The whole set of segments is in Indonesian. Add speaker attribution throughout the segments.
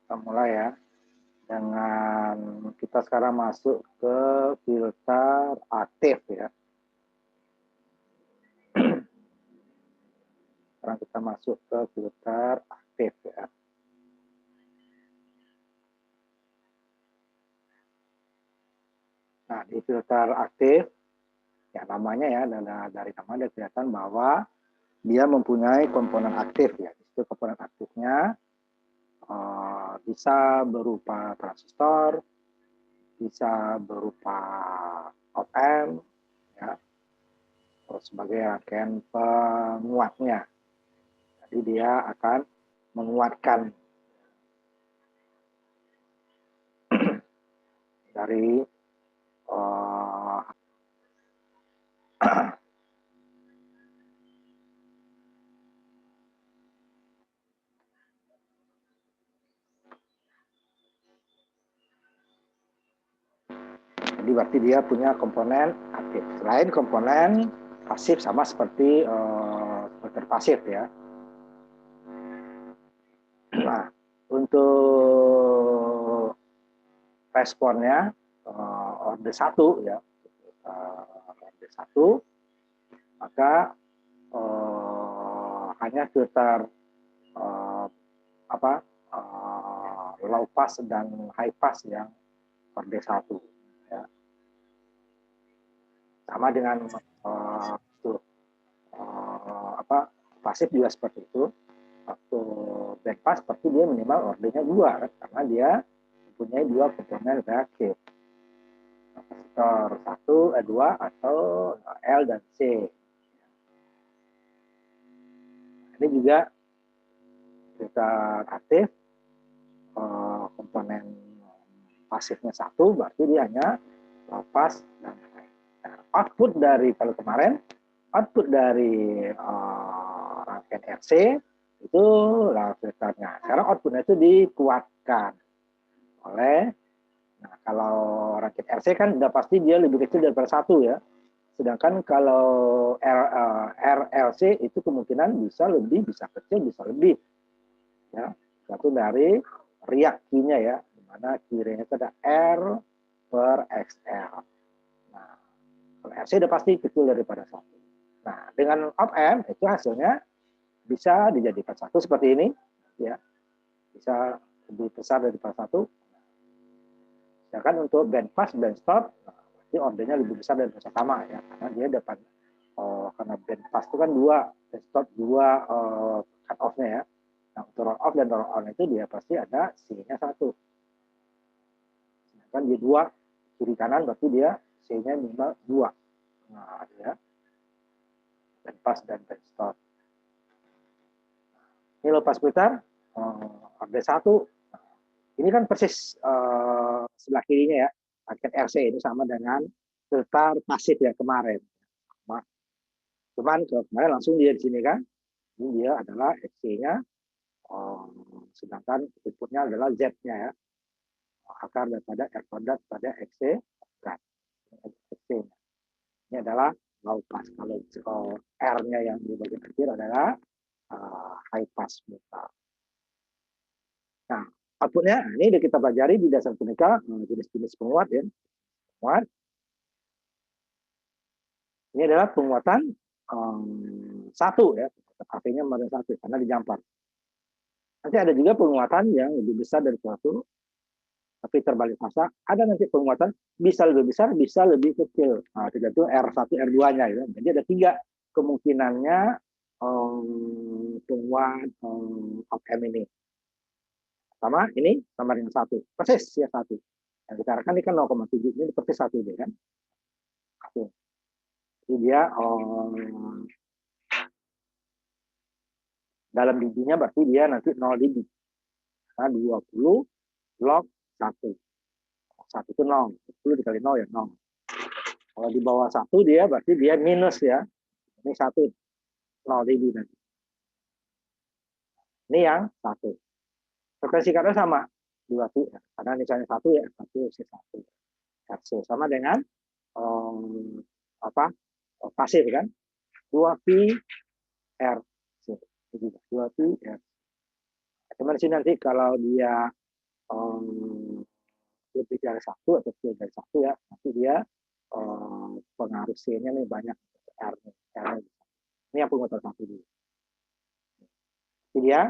Speaker 1: Kita mulai ya. Dengan kita sekarang masuk ke filter aktif ya. Sekarang kita masuk ke filter aktif ya. Nah, di filter aktif, ya namanya ya, dari nama ada kelihatan bahwa dia mempunyai komponen aktif ya. Itu komponen aktifnya bisa berupa transistor, bisa berupa op-amp, ya, terus sebagai rangkaian penguatnya. Jadi dia akan menguatkan dari jadi berarti dia punya komponen aktif. Selain komponen pasif sama seperti filter pasif ya. Nah, untuk responnya orde 1 ya, orde 1, maka hanya filter low pass dan high pass yang orde 1 ya. Sama dengan pasif juga seperti itu. Waktu band pass seperti dia minimal ordenya 2 karena dia mempunyai 2 komponen reaktif, kapasitor 2 atau L dan C. Ini juga filter aktif, komponen pasifnya 1, berarti dia hanya low pass dan high. Nah, output dari kalau kemarin output dari rangkaian RC itu lah filternya. Sekarang outputnya itu dikuatkan oleh, nah kalau rangkaian RC kan udah pasti dia lebih kecil daripada 1 ya. Sedangkan kalau RLC itu kemungkinan bisa lebih, bisa kecil, bisa lebih. Ya, satu dari reaksinya ya, di mana kirinya itu ada R per XL. Nah, kalau RC udah pasti kecil daripada 1. Nah, dengan op-amp itu hasilnya bisa dijadikan 1 seperti ini, ya, bisa lebih besar daripada 1. Sedangkan untuk band pass, band stop, berarti ordernya lebih besar dari pertama ya, karena dia dapat karena band pass itu kan 2, band stop 2 cut off-nya ya. Nah, untuk roll off dan roll on itu dia pasti ada C-nya 1. Sedangkan dia 2 kiri kanan berarti dia C-nya minimal 2. Nah, ya. Band pass dan band stop. Ini low pass filter order 1. Ini kan persis sebelah kirinya ya, paket RC ini sama dengan filter pasif ya kemarin. Cuman kemarin langsung dia di sini kan, ini dia adalah XC-nya, sedangkan inputnya adalah Z-nya ya, akar daripada R kuadrat pada XC kuadrat. Ini adalah low pass. Kalau R-nya yang di bagian kecil adalah high pass filter. Nah, outputnya ini udah kita pelajari di dasar teknikal jenis-jenis penguat ya. Penguat. Ini adalah penguatan 1 ya, AC-nya pada 1 karena dijampar. Nanti ada juga penguatan yang lebih besar dari 1, tapi terbalik masa. Ada nanti penguatan bisa lebih besar, bisa lebih kecil. Nah, tergantung R1, R2-nya ya. Jadi ada 3 kemungkinannya penguat op-amp ini. Sama ini sama dengan 1, persis ya 1. Yang kita arahkan ini kan 0,7, ini persis 1 deh kan. Jadi dia dalam dB-nya berarti dia nanti 0 dB. Nah, 20 log 1. 1 itu 0. 10 dikali 0 ya 0. Kalau di bawah 1 dia berarti dia minus ya. Ini 1. 0 dB nanti. Ini yang 1. Frekuensi kadar sama. 2T. Karena misalnya 1 ya. 1 C1. RC sama dengan pasif kan. 2P RC. 2P RC. Cuman sih nanti kalau dia lebih dari satu atau lebih dari satu ya, nanti dia pengaruh C-nya nih banyak, R-nya. Ini yang penguatan satu dulu. Jadi dia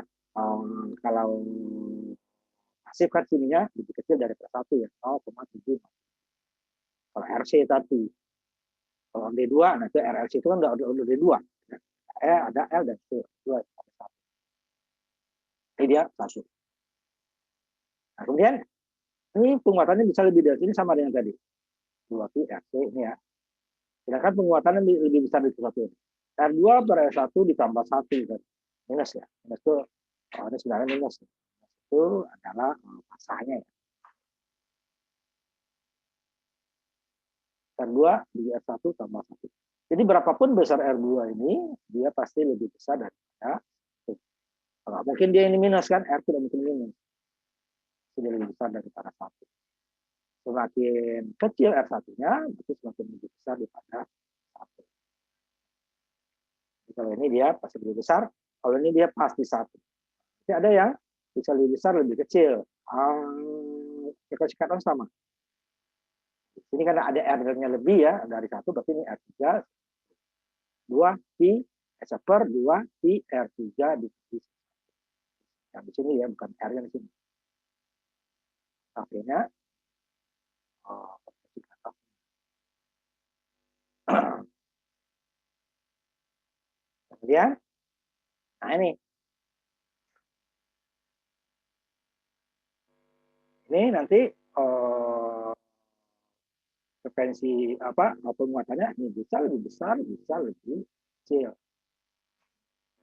Speaker 1: kalau pasif kan sininya lebih kecil dari satu ya, 0,7. Kalau RC tadi, kalau D2, nah itu RLC itu kan udah D2. Ada L dan C, 2 ada 1. Ini dia satu. Nah, kemudian ini penguatannya bisa lebih dari sini sama dengan tadi. 2pi RC ini ya. Sedangkan penguatannya lebih besar dari satu. R2 per R1 ditambah 1. Minus ya. Minus itu, ini sebenarnya minus. Itu adalah pasahnya ya. R2 di R1 tambah 1. Jadi berapapun besar R2 ini, dia pasti lebih besar daripada 1. Kalau mungkin dia ini minus kan, R tidak mungkin minus. Jadi lebih besar daripada 1. Semakin kecil R1-nya, berarti semakin lebih besar daripada 1. Jadi kalau ini dia pasti lebih besar, kalau ini dia pasti 1. Jadi ada yang bisa lebih besar, lebih kecil. Sikatan sama. Ini karena ada R-nya lebih ya, dari 1, berarti ini R3, 2pi, per 2pi R3 dikali. Yang di sini ya, bukan R-nya di sini. Akhirnya, kemudian, nah ini nanti frekuensi penguatannya ini bisa lebih besar, bisa lebih kecil.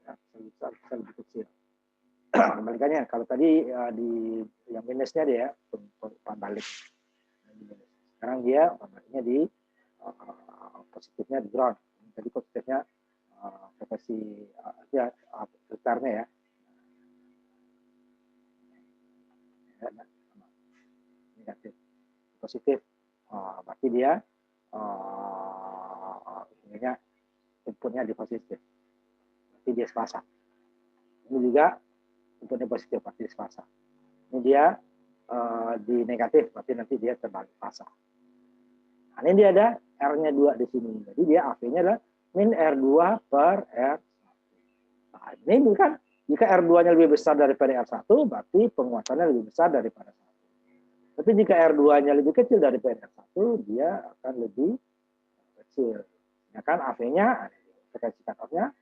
Speaker 1: Ya, bisa lebih kecil. Kembalikannya, kalau tadi di yang minusnya dia balik. Sekarang dia baliknya di positifnya di ground. Jadi positifnya frekuensi filternya ya. Negatif. Positif. Berarti dia inputnya di positif. Berarti dia sepasang. Ini juga inputnya positif, berarti sepasang. Ini dia di negatif, berarti nanti dia terbalik pasang. Nah, ini dia ada R-nya 2 di sini. Jadi dia AC-nya adalah min R2 per R1. Nah, ini bukan, jika R2-nya lebih besar daripada R1, berarti penguatannya lebih besar daripada 1. Tapi jika R2-nya lebih kecil daripada R1, dia akan lebih kecil. Ya kan, AC-nya, frekuensi cut-off-nya,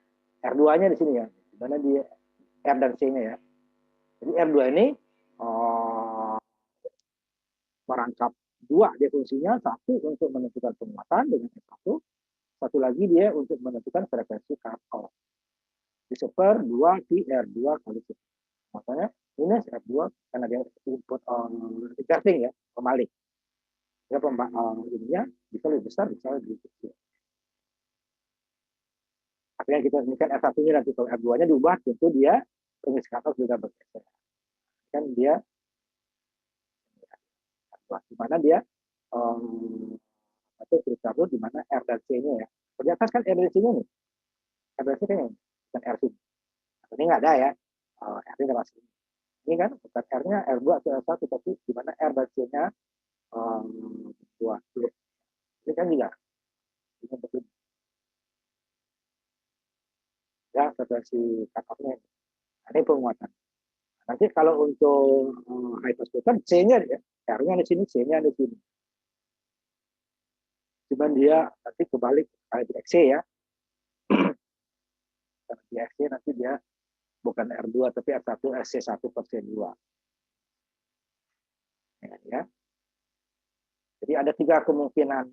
Speaker 1: R2-nya di sini ya, di mana di R dan C-nya ya. Jadi R2 ini merangkap 2 dia fungsinya, 1 untuk menentukan penguatan dengan S1, satu lagi dia untuk menentukan frekuensi cut-off. Diseper 2 pi R2 kali C. Makanya minus R2 karena dia input reversing ya, kembali. Ya, ininya bisa lebih besar, bisa lebih kecil. Artinya kita ini kan R1-nya nanti kalau R2-nya diubah, tentu dia frekuensi cut-off juga bergeser. Kan dia di mana dia atau filter di mana R dan C-nya ya. Di atas kan R dan C-nya nih. R dan C kan bukan R sini. Ini nggak ada ya. R-nya nggak masuk. Ini kan bukan R-nya R2 atau R1, tapi di mana R dan C-nya 2. Ini kan juga. Ini betul. Ya, frekuensi cut-off-nya. Ini penguatan. Nanti kalau untuk high pass filter, C-nya ya. R-nya di sini, C-nya di sini. Cuman dia nanti kebalik kayak di XC ya. Karena di XC nanti dia bukan R2 tapi R1 SC1 per C2. Ya. Jadi ada 3 kemungkinan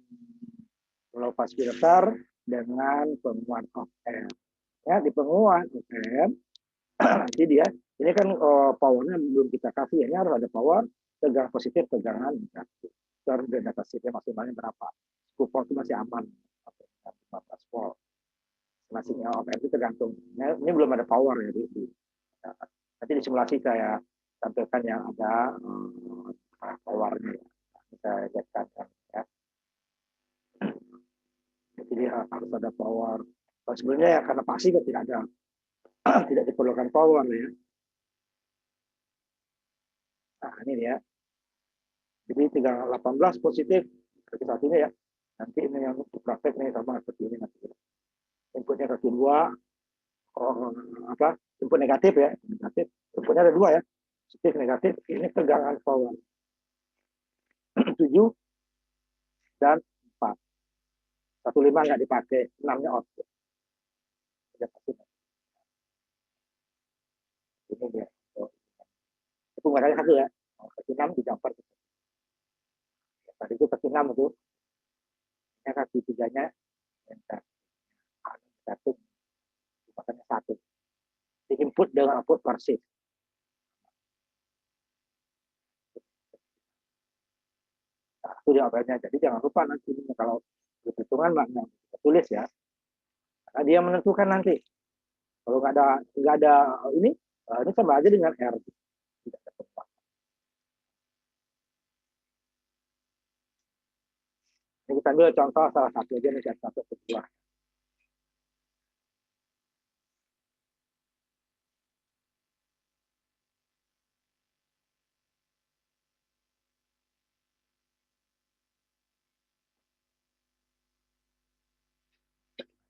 Speaker 1: low pass filter dengan penguat of R. Ya, di penguat of R nanti dia ini kan powernya belum kita kasih ya, ini harus ada power tegangan positif, tegangan negatif. Terus data sheetnya maksimalnya berapa? 10 volt itu masih aman, 15 volt. Masihnya of R itu tergantung. Ini belum ada power ya. Nanti di simulasi saya tampilkan yang ada powernya. Saya lihatkan ya. Jadi harus ada power. Sebenarnya ya karena pasif tidak ada, tidak diperlukan power ya. Nah ini dia. Jadi tegangan 18 positif kaki satunya ya. Nanti ini yang untuk praktek nih sama seperti ini nanti. Inputnya kaki 2, input negatif ya, negatif. Inputnya ada 2 ya, positif negatif. Ini tegangan power 7 dan 4. 15 nggak dipakai, 6-nya output. Ini dia. Itu nggak ada 1 ya. Kaki 6 dicampur. Tadi itu kaki 6 itu. Ini kaki 3-nya. Satu. Makanya 1. Di input dengan output persis. Nah, itu jawabannya. Jadi jangan lupa nanti kalau hitungan makna kita tulis ya. Karena dia menentukan nanti. Kalau nggak ada ini sama aja dengan R. Tidak ada tempat. Ini kita ambil contoh salah satu aja nih, satu kedua.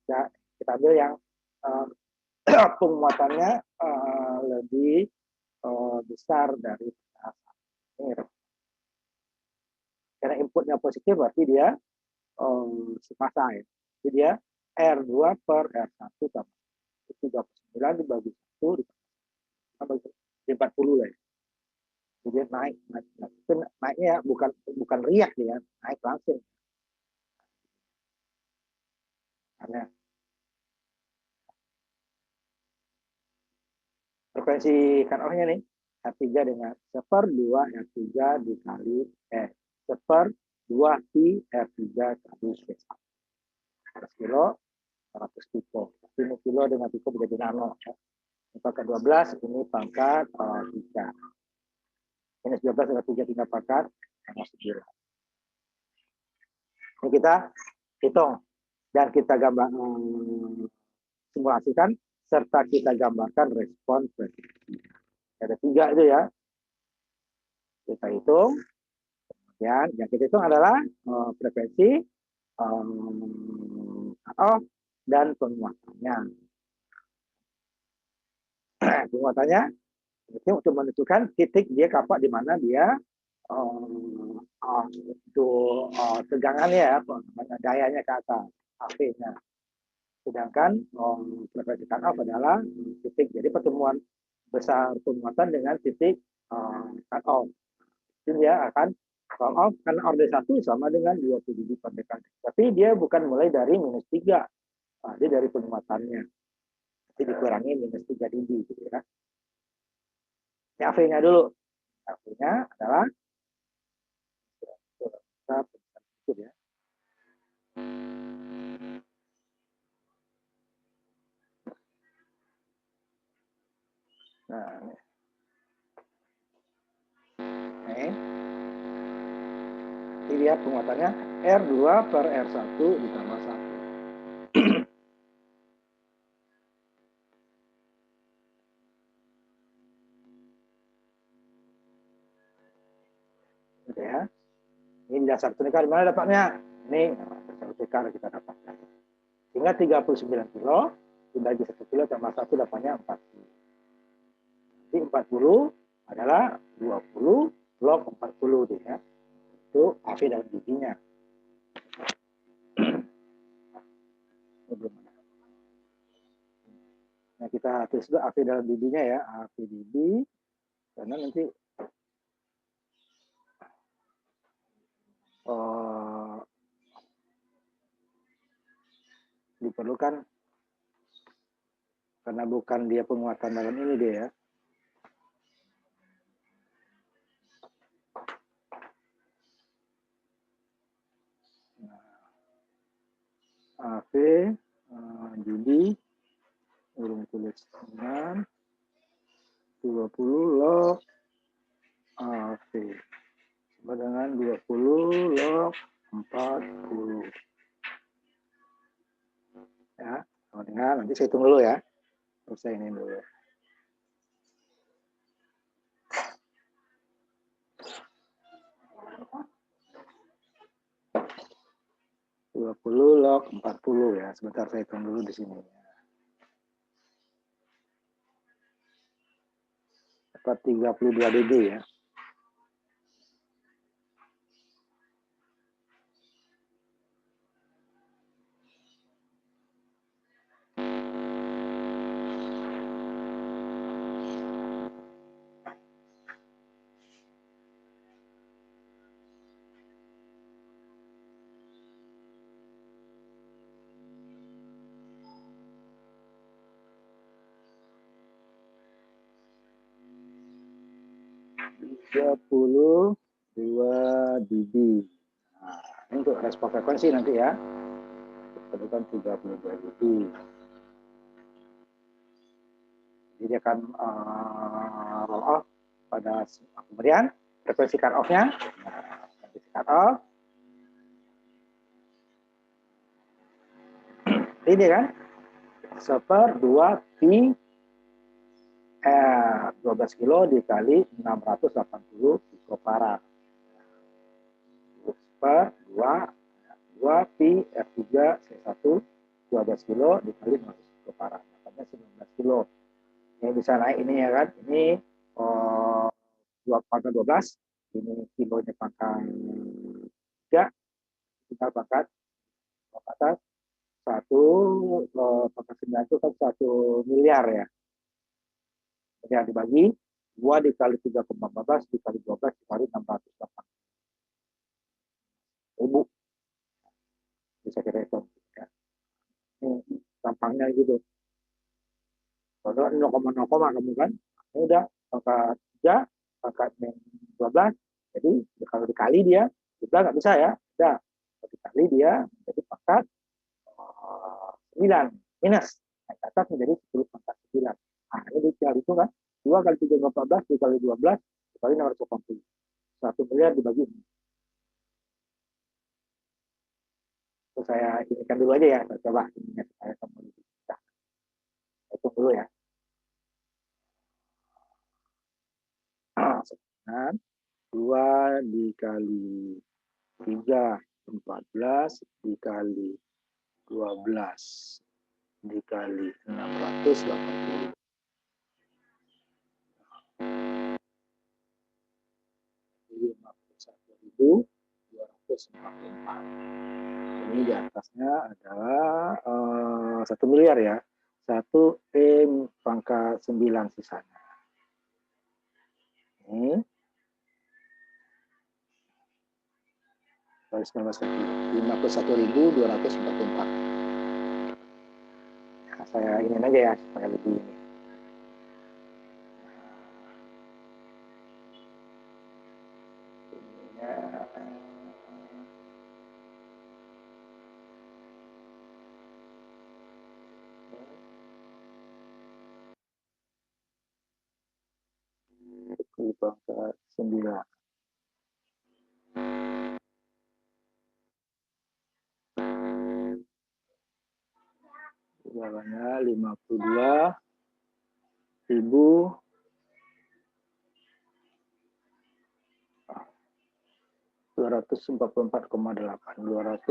Speaker 1: Ya, kita ambil yang penguatannya lebih besar dari ini. Karena inputnya positif berarti dia semasa ya. Jadi dia R2 per R1 sama 39 dibagi 1 dibagi 40 ya. Jadi naik. Itu naiknya bukan riak ya, naik langsung. Karena frekuensi cut-off-nya nih, R3 dengan 1/2 R3 dikali seper 2 pi R3 kali P1. 100 kilo, 100 pico. Ini kilo dengan pico menjadi nano. Ini pangkat 12, ini pangkat 3. Minus 12 dengan 3 tinggal pangkat 9. Ini kita hitung dan kita gambar simulasikan serta kita gambarkan respon frekuensi. Ada 3 itu ya. Kita hitung. Ya, yang kita hitung adalah frekuensi cut-off dan penguatannya. Penguatannya itu untuk menentukan titik dia kapak di mana dia itu tegangannya ya, dayanya ke atas, AC-nya. Sedangkan frekuensi cut-off adalah titik, jadi pertemuan besar penguatan dengan titik cut-off. Jadi dia akan cut-off karena order 1 sama dengan 20 dB per dekade. Tapi dia bukan mulai dari -3. Dia dari penguatannya. Jadi dikurangi -3 dB gitu ya. Ini AV-nya dulu. AV-nya adalah ya. Nah, ini dia penguatannya R2 per R1 ditambah 1. Gitu ya. Ini dasar tunikar di mana dapatnya? Ini dasar tunikar kita dapatkan. Sehingga 39 kilo dibagi 1 kilo tambah 1 dapatnya 40. Jadi 40 adalah 20 log 40 deh ya. Itu AV dalam dB-nya. Nah, kita tulis dulu AV dalam dB-nya ya, AV dB, karena nanti diperlukan karena bukan dia penguatan dalam ini dia ya. Nah, AV dB urung tulis dengan 20 log AV sama dengan 20 log 40 ya. Dengan nanti saya hitung dulu ya. Terus saya ini dulu. log 40 ya. Sebentar saya hitung dulu di sini. Dapat 32 dB ya. Puluh 2 dB. Nah, ini untuk respon frekuensi nanti ya. Kebetulan 32 dB. Jadi dia akan roll off pada kemudian frekuensi cut off-nya. Nah, frekuensi cut off. Ini kan 1/2 pi 12 kilo dikali 680 pikofarad. Per 2 pi F3 C1 12 kilo dikali 100 pikofarad. Makanya 19 kilo. Ini bisa naik ini ya kan. Ini 2 pangkat 12. Ini kilonya pangkat 3. Kita pangkat atas 1 pangkat 9 itu kan 1 miliar ya. Yang dibagi 2 dikali 3,14 dikali 12 dikali 680 ribu. Bisa kita hitung. Ya. Ini gampangnya gitu. Kalau 0,0 kamu kan, ini udah pangkat 3, pangkat 12. Jadi kalau dikali dia, kita nggak bisa ya. Udah, kalau dikali dia menjadi pangkat 9 minus. Naik atas menjadi 10 pangkat 9. Nah, ini dikali itu kan. 2 kali 3,14 dikali 12 dikali 680. 1 miliar dibagi. Terus saya inikan dulu aja ya. Saya coba ini supaya kamu bisa. Hitung dulu ya. Sekarang 2 dikali 3, 14 dikali 12 dikali 680. Jadi 51.244. Ini di atasnya adalah 1 miliar ya. 1 M pangkat 9 sisanya. Ini 51.244. Nah, saya ingin aja ya supaya lebih ini. Di pangkat 9. Jalannya 52.000 244,8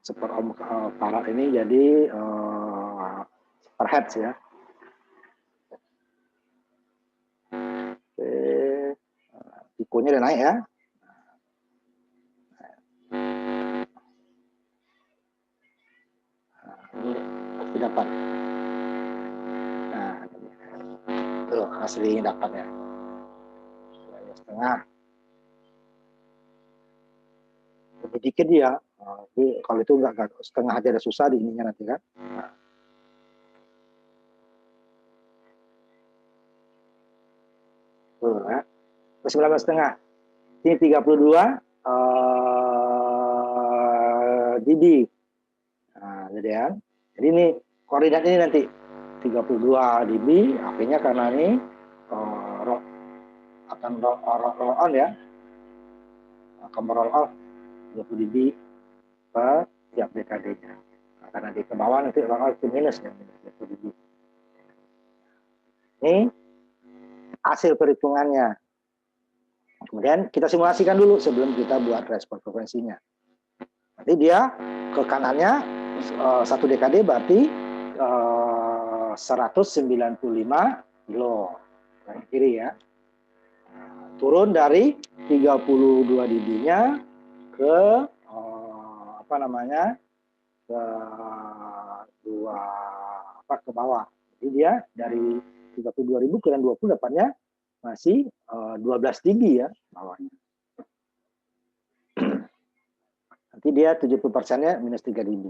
Speaker 1: super ohm farad ini jadi per hertz ya. Oke, pikonya udah naik ya. Ini pasti dapat. Nah, tuh hasilnya dapat ya. 2,5. Lebih dikit dia. Kalau itu enggak setengah aja ada susah di ininya nanti kan. Nah. Tuh ya. 19,5. Ini 32 dB. Nah, jadi ya. Jadi ini koordinat ini nanti 32 dB, akhirnya karena ini akan roll on ya. akan roll off 20 dB per tiap dekadenya. Nah, karena di ke bawah nanti roll off ke minus ya, minus 20 dB. Ini hasil perhitungannya. Kemudian kita simulasikan dulu sebelum kita buat respon frekuensinya. Nanti dia ke kanannya 1 dekade berarti 195 kilo. Ke kiri ya. Turun dari 32 dB-nya ke apa namanya? ke bawah. Jadi dia dari 32.000 ke 20 dapatnya masih 12 dB ya bawahnya. Nanti dia 70%-nya minus 3 dB.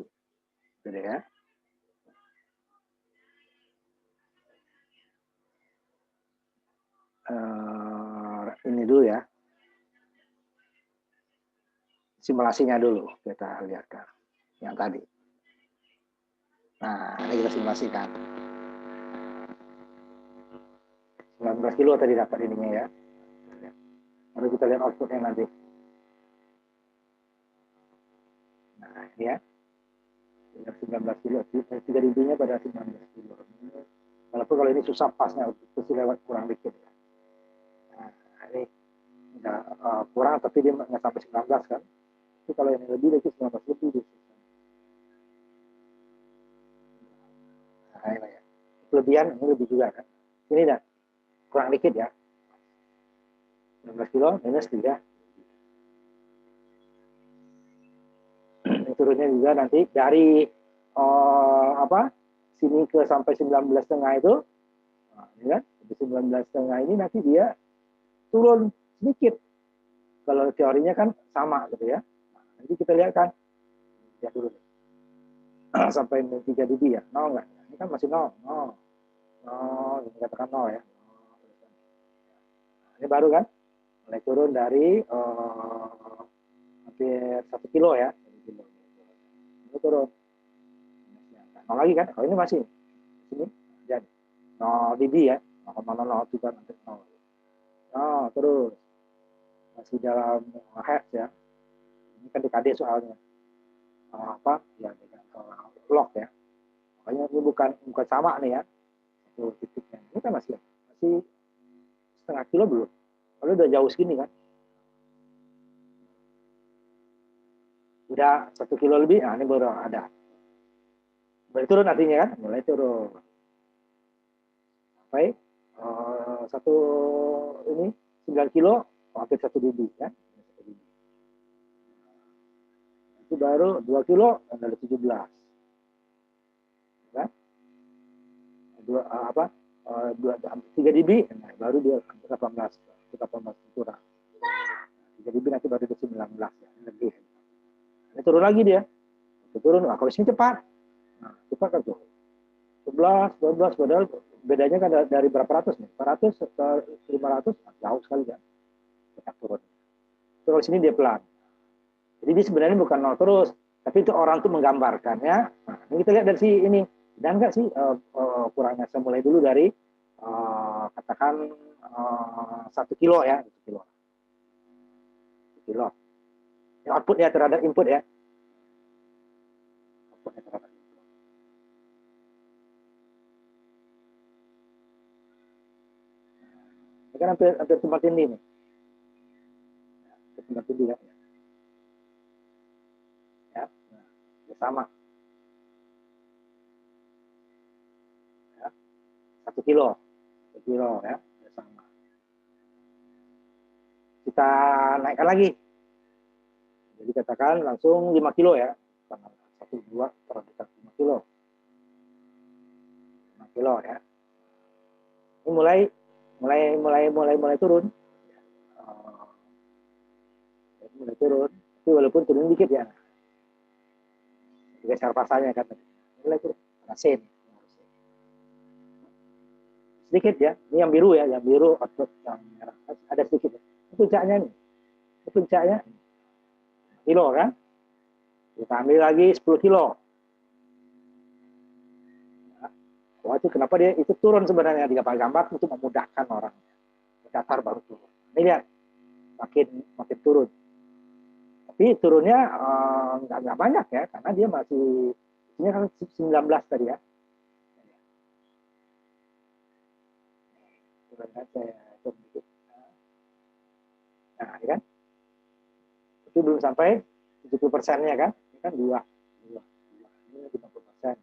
Speaker 1: Gitu ya. Ini dulu ya. Simulasinya dulu kita lihatkan yang tadi. Nah, ini kita simulasikan. 19 kilo tadi dapat ininya ya. Lalu kita lihat outputnya nanti. Nah, ini ya. 19 kilo. 3 dB-nya pada 19 kilo. Walaupun kalau ini susah pasnya, pasti lewat kurang dikit. Nah, ini udah kurang, tapi dia nggak sampai 19 kan. Tapi kalau yang lebih dari 19 lebih. Nah, ini ya. Kelebihan ini lebih juga kan. Ini dah kurang dikit ya. 19 kilo minus 3. Turunnya juga nanti dari sini ke sampai 19,5 itu, nah, ini kan 19,5 ini nanti dia turun sedikit. Kalau teorinya kan sama gitu ya. Nah, nanti kita lihat kan dia turun sampai 3 dB ya, 0 nggak? Ini kan masih 0, 0, 0, ini katakan 0 ya. Nah, ini baru kan mulai turun dari hampir 1 kilo ya. Ini turun. Nah, lagi kan, kalau ini masih sini jadi 0 dB ya, 0,003 nanti 0. Oh, terus masih dalam hertz ya. Ini kan dekade soalnya. Ya dengan log ya. Makanya ini bukan sama nih ya. Satu titiknya. Ini kan masih setengah kilo belum. Kalau udah jauh segini kan. Udah 1 kilo lebih, nah ini baru ada. Mulai turun artinya kan, mulai turun. Sampai satu ini 9 kilo, hampir 1 dB kan. Itu baru 2 kilo, ada 17. Kan? 3 dB, nah, baru dia 18 kurang. 3 dB nanti baru dia 19 ya, lebih. Ini turun lagi dia. Turun, nah, kalau sini cepat. Nah, cepat kan tuh. 11, 12, padahal bedanya kan dari berapa ratus nih? 400 ke 500, jauh sekali kan. Cepat turun. Kalau sini dia pelan. Jadi dia sebenarnya bukan 0 terus, tapi itu orang tuh menggambarkannya. Nah, ini kita lihat dari si ini. Dan enggak sih kurangnya, saya mulai dulu dari katakan 1 kilo ya, 1 kilo. 1 kilo. Ini outputnya terhadap input ya. Outputnya terhadap input. Ini kan hampir tempat ini nih. Tempat ini ya. Ya, nah, sama. 1 kilo ya, sama. Kita naikkan lagi. Jadi katakan langsung 5 kilo ya. 1, 2, terdekat 5 kilo. 5 kilo ya. Ini mulai turun. Mulai turun. Tapi walaupun turun dikit ya. Geser pasanya kan. Mulai turun. Rasin. Sedikit ya. Ini yang biru ya, yang biru output yang merah. Ada sedikit. Ini puncaknya nih. Ini puncaknya kilo kan. Kita ambil lagi 10 kilo. Wah, itu kenapa dia itu turun sebenarnya di gambar-gambar untuk memudahkan orang. Datar baru turun. Ini lihat, makin turun. Tapi turunnya nggak banyak ya, karena dia masih, ini kan 19 tadi ya. Turunkan saya hitung dikit. Nah, ini kan, itu belum sampai 70%-nya kan, ini kan 2, ini 50%.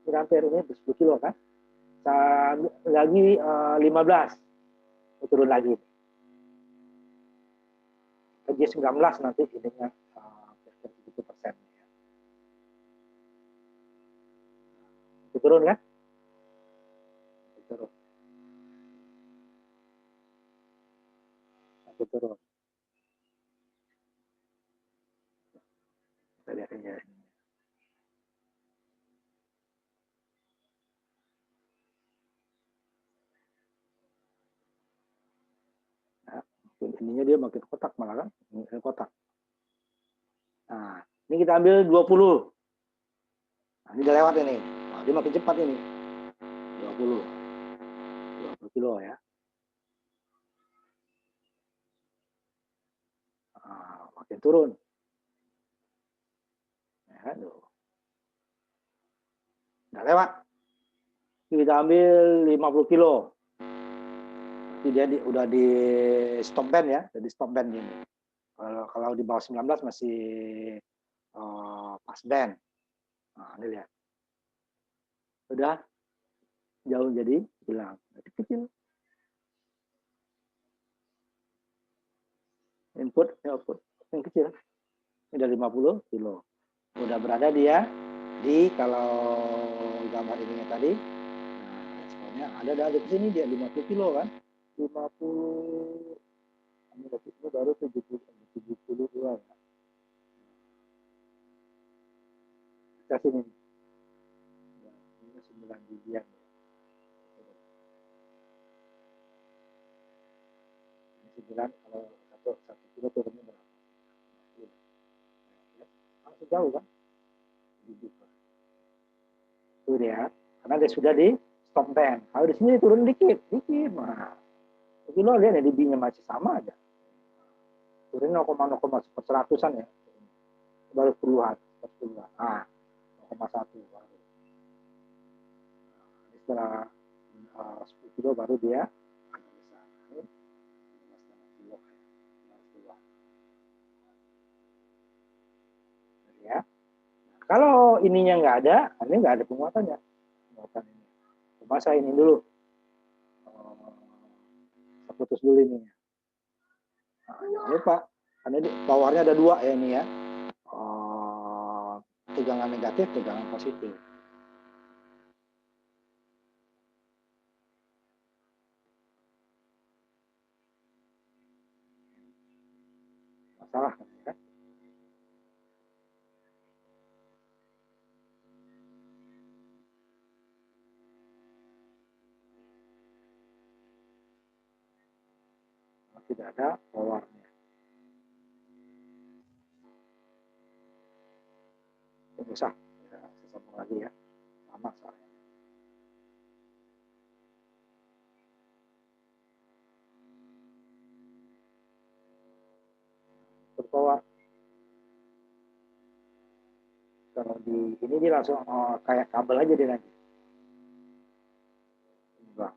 Speaker 1: Ini hampir ini 10 kilo kan, lagi 15, turun lagi. Ke 19 nanti ininya 70%. Itu turun kan? Turun. Itu turun. Kita lihat ini. Nah, ininya dia makin kotak malah kan? Ini kotak. Nah, ini kita ambil 20. Nah, ini udah lewat ini. Nah, dia makin cepat ini. 20 kilo ya. Nah, makin turun. Ya, udah lewat. Kita ambil 50 kilo. Nanti dia udah di stop band ya. Jadi stop band ini. Kalau di bawah 19 masih pas band. Nah, ini lihat. Udah jauh jadi hilang. Jadi kecil. Input, output yang kecil. Ini udah 50 kilo. Udah berada dia di, kalau gambar ininya tadi, nah responnya ada di sini dia 50 kilo kan. 50 itu baru 72 ya. Kita sini. Ini 9 bijian. Ini 9, kalau satu kilo turunnya berapa? Langsung jauh kan? Tuh dia, karena dia sudah di stop band. Kalau di sini turun dikit. Nah, kilo lihat ya, DB-nya masih sama aja. Turun 0,0 ya. Baru puluhan. Nah, 0,1 baru. Setelah 10 kilo baru dia agak besar. Ya. Kalau ininya nggak ada, ini nggak ada penguatannya. Penguatan ini. Coba saya ini dulu. Saya putus dulu ini. Nah, jangan lupa, karena powernya ada 2 ya ini ya. Tegangan negatif, tegangan positif. Masalah kan ya. Tidak ada powernya. Usah, ya, saya sambung lagi ya. Sama soalnya. Berpower. Kalau di ini dia langsung kayak kabel aja dia nanti. Enggak.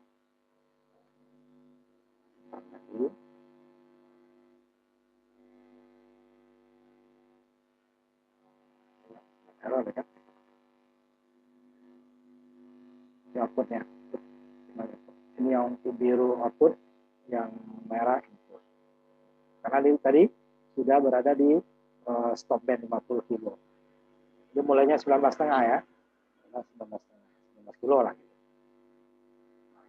Speaker 1: Error ya kan? Ini outputnya. Ini yang biru output, yang merah input. Karena tadi sudah berada di stop band 50 kilo. Dia mulainya 19,5 ya. 19 kilo lah.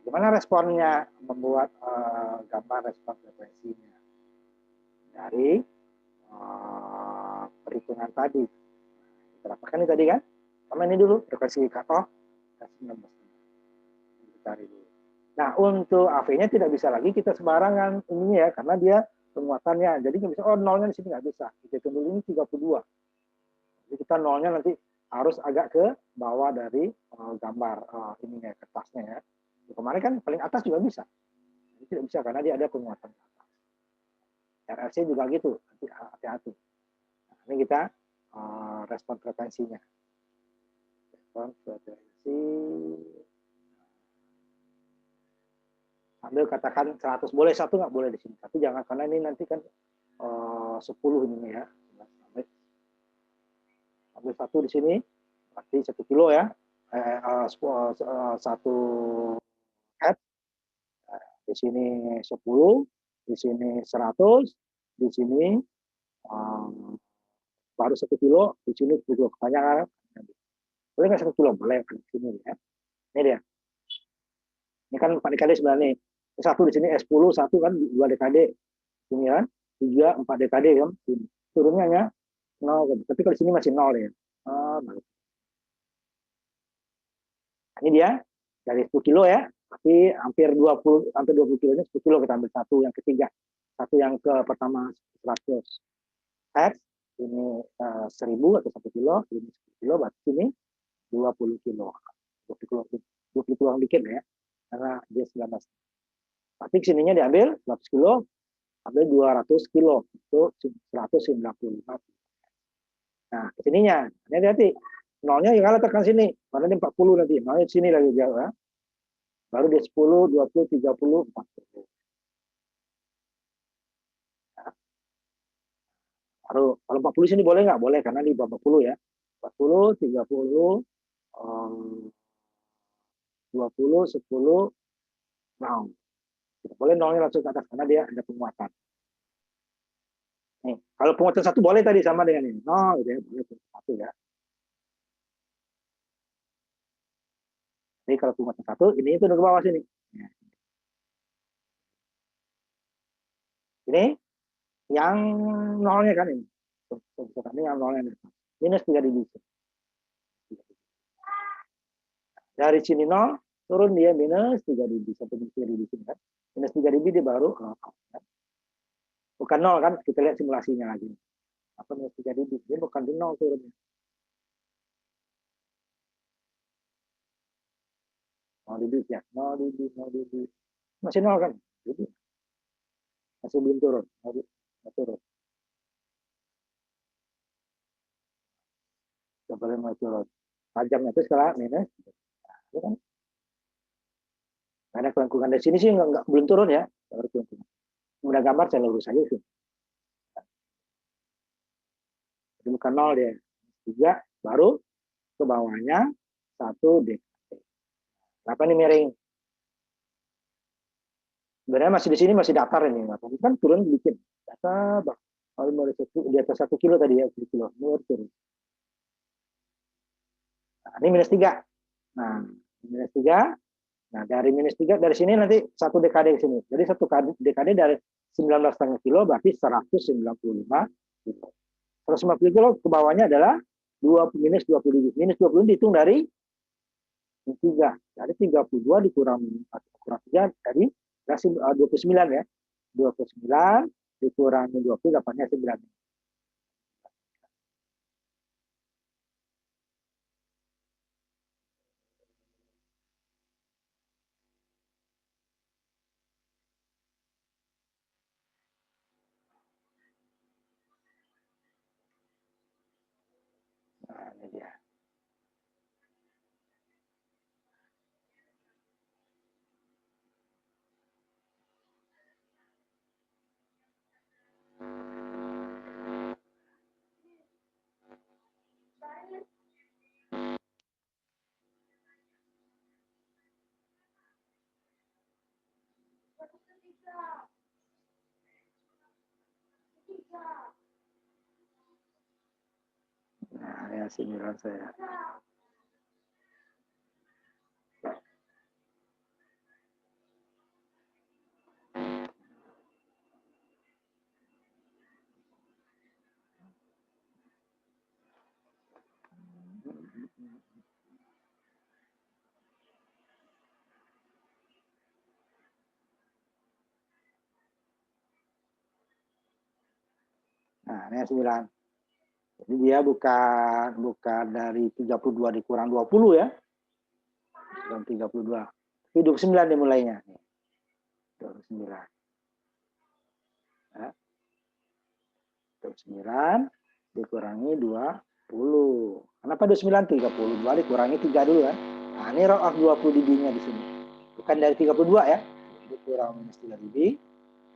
Speaker 1: Gimana responnya membuat gambar respon frekuensinya dari perhitungan tadi. Kita dapatkan ini tadi kan? Sama ini dulu, frekuensi cutoff, 19. Cari dulu. Nah, untuk AV-nya tidak bisa lagi kita sembarangan ini ya, karena dia penguatannya. Jadi nggak bisa, nolnya di sini nggak bisa. Kita hitung dulu ini 32. Jadi kita nolnya nanti harus agak ke bawah dari gambar ininya, kertasnya ya. Kemarin kan paling atas juga bisa. Jadi tidak bisa karena dia ada penguatan. RLC juga gitu, hati-hati. Ini kita respon frekuensinya. Respon frekuensi. Ambil katakan 100, boleh 1 nggak boleh di sini. Tapi jangan, karena ini nanti kan 10 ini ya. Ambil 1 di sini, berarti 1 kilo ya. 1 hertz. Di sini 10, di sini 100, di sini baru 1 kilo, di sini 10 kilo. Kebanyakan. Boleh nggak 1 kilo? Boleh di sini ya. Ini dia. Ini kan 4 dekade sebenarnya. 1 di sini S10, 1 kan 2 dekade. Sini kan 3, 4 dekade kan. Turunnya ya 0. Tapi kalau di sini masih 0 ya. Ini dia dari 10 kilo ya. Tapi hampir 20 kilonya 10 kilo kita ambil 1 yang ketiga. 1 yang ke pertama 100 hertz. Ini 1000 atau 1 kilo. Ini 10 kilo, berarti ini 20 kilo. 20 kilo dikit ya. Karena dia 19. Tapi kesininya diambil 100 kilo, ambil 200 kilo, itu 195. Nah, kesininya, ini hati-hati. Nolnya ya kalau tekan sini, karena ini 40 nanti, nolnya sini lagi jauh ya. Baru dia 10, 20, 30, 40. Nah, baru, kalau 40 sini boleh nggak? Boleh, karena di bawah 40 ya. 40, 30, 20, 10, nah. Tidak boleh nolnya langsung ke atas, karena dia ada penguatan. Nih, kalau penguatan 1 boleh tadi sama dengan ini. 0, gitu ya. Boleh 1 ya. Jadi kalau penguatan 1, ini itu ke bawah sini. Ini yang nolnya kan ini. Ini yang nolnya. Minus 3 dB. Dari sini 0, turun dia minus 3 dB. Sampai minus 3 dB sini kan. Minus 3 dB dia baru. Bukan 0 kan, kita lihat simulasinya lagi. Apa minus 3 dB? Dia bukan di 0 turunnya. 0 dB ya. 0 dB, 0 dB. Masih 0 kan? Masih belum turun. Masih turun. Boleh mau turun. Tajamnya itu sekarang minus. Nah, kan? Karena kelengkungan dari sini sih nggak belum turun ya. Kemudian gambar saya lurus aja sih. Jadi bukan 0 dia. 3 baru ke bawahnya 1 dekade. Kenapa ini miring? Sebenarnya masih di sini masih datar ini. Kan turun dikit. Datar, kalau di atas 1 kilo tadi ya, 1 kilo. Turun. Nah, ini minus 3. Nah, minus 3. Nah, dari minus 3, dari sini nanti 1 dekade ke sini. Jadi 1 dekade dari 19,5 kilo berarti 195 kilo. 150 kilo ke bawahnya adalah minus 20. Minus 20 dihitung dari 3. Dari 32 dikurang 3 dari 29 ya. 29 dikurangi 20 dapatnya 9. Nah, ini dia. Nah, ya simulan saya. Nah, ini 9. Jadi dia bukan dari 32 dikurang 20 ya. Bukan 32. Tapi 29 dimulainya. 29. Ya. 29 dikurangi 20. Kenapa 29? 32 dikurangi 3 dulu kan. Nah, ini root of 20 dB-nya di sini. Bukan dari 32 ya. Jadi kurang minus 3 dB.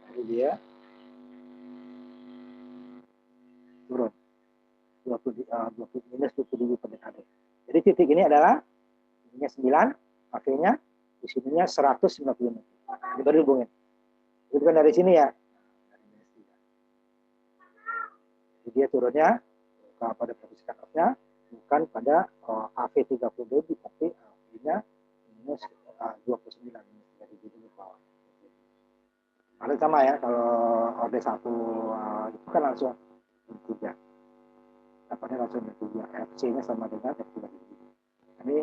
Speaker 1: Jadi dia turun. 20 minus 20 dB per dekade. Jadi titik ini adalah ininya 9, akhirnya di sininya 150 meter. Ini baru hubungin. Itu kan dari sini ya. Jadi dia turunnya pada posisi cut-off-nya bukan pada AV 30 dB, tapi AV-nya minus 29 minus 3 dB di bawah. Ada sama ya, kalau orde 1 itu kan langsung 3. Dapatnya langsung 3. FC-nya sama dengan F3 dB. Ini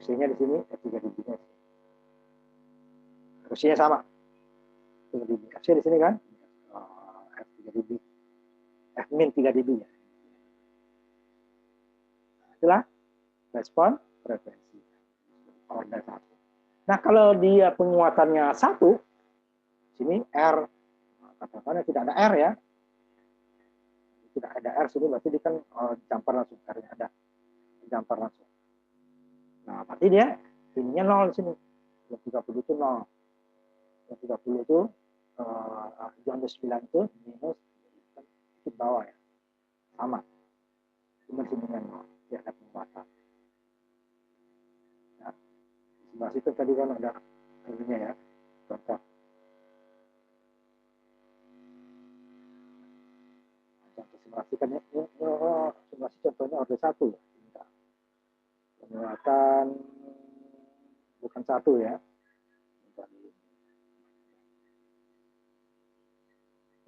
Speaker 1: FC-nya di sini, F3 dB-nya. FC-nya sama. FC di sini kan, F3 dB. F-min 3 dB ya. Itulah respon frekuensi orde 1. Nah, kalau dia penguatannya 1, sini R, katakanlah tidak ada R ya. Tidak ada R sini berarti dia kan dicampur langsung, R-nya ada. Dicampur langsung. Nah, berarti dia ininya 0 di sini. 30 itu 0. 30 itu John 9 itu minus di bawah ya. Sama. Cuma sininya 0. Tidak ada penguatan. Nah, di sebelah situ tadi kan ada ininya ya. Contoh. Simulasikan simulasi contohnya orde 1 ya. Penguatan bukan 1 ya.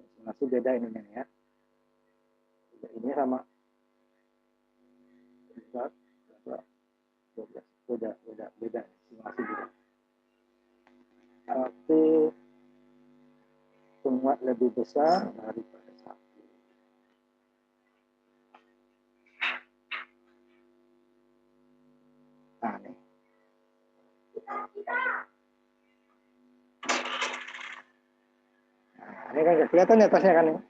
Speaker 1: Simulasi beda ininya ya. Ini sama. Beda simulasi beda. Tapi penguat lebih besar daripada 1. Nah, nih. Nah, ini kan kelihatan di atasnya kan ini.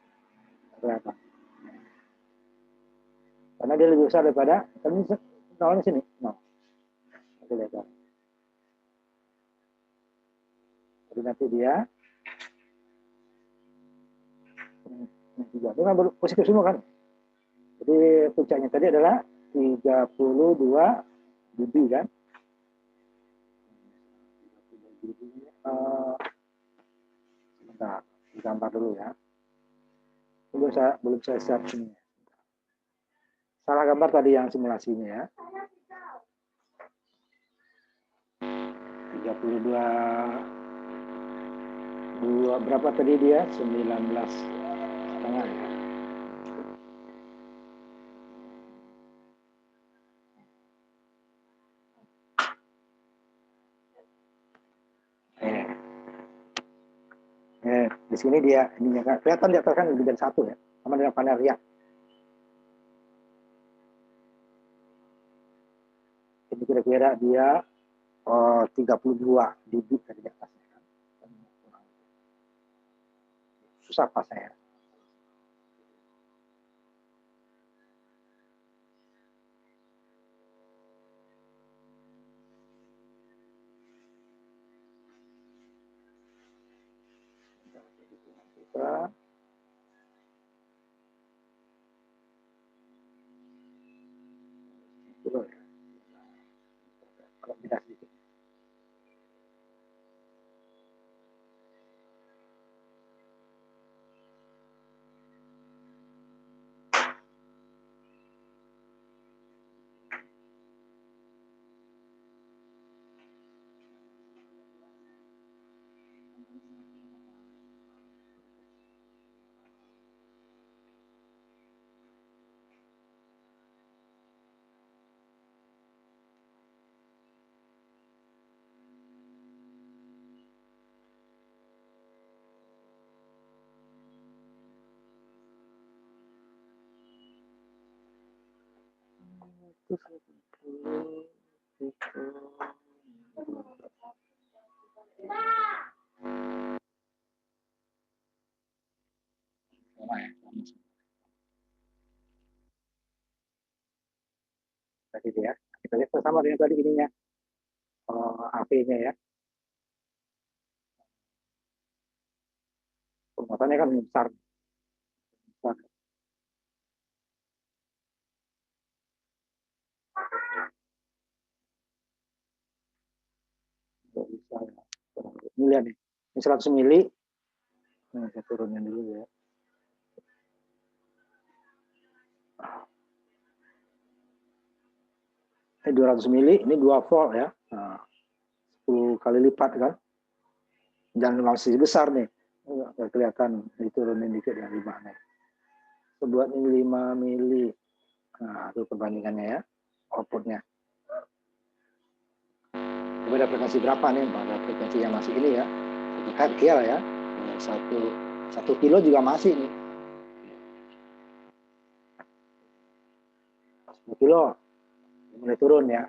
Speaker 1: Kelihatan. Karena dia lebih besar daripada kan nolnya sini. No. Kelihatan. Jadi nanti dia ini kan positif semua kan. Jadi puncaknya tadi adalah 32 dB kan. Sebentar, digambar dulu ya. Belum saya set sini. Salah gambar tadi yang simulasinya ya. 32 berapa tadi dia? 19,5 ya. Di sini dia ininya kan kelihatan di atas kan lebih dari 1 ya, sama dengan panel riak. Jadi kira-kira dia 32 dB dari atasnya kan. Susah pas saya. Kalau beda sedikit. sama dengan tadi ininya, AP-nya ya. Penguatannya kan besar. Bisa ya. Ini lihat nih, ini 100 mili. Nah, saya turunin dulu ya. Ini 200 mili, ini 2 volt ya. Nah, 10 kali lipat kan. Dan masih besar nih. Nggak kelihatan, diturunin dikit ya 5 nih. Buat ini 5 mili. Nah, itu perbandingannya ya, outputnya. Coba ada frekuensi berapa nih? Pada frekuensi yang masih ini ya. 1 Hz ya. 1 kilo juga masih nih. 10 kilo. Mulai turun ya.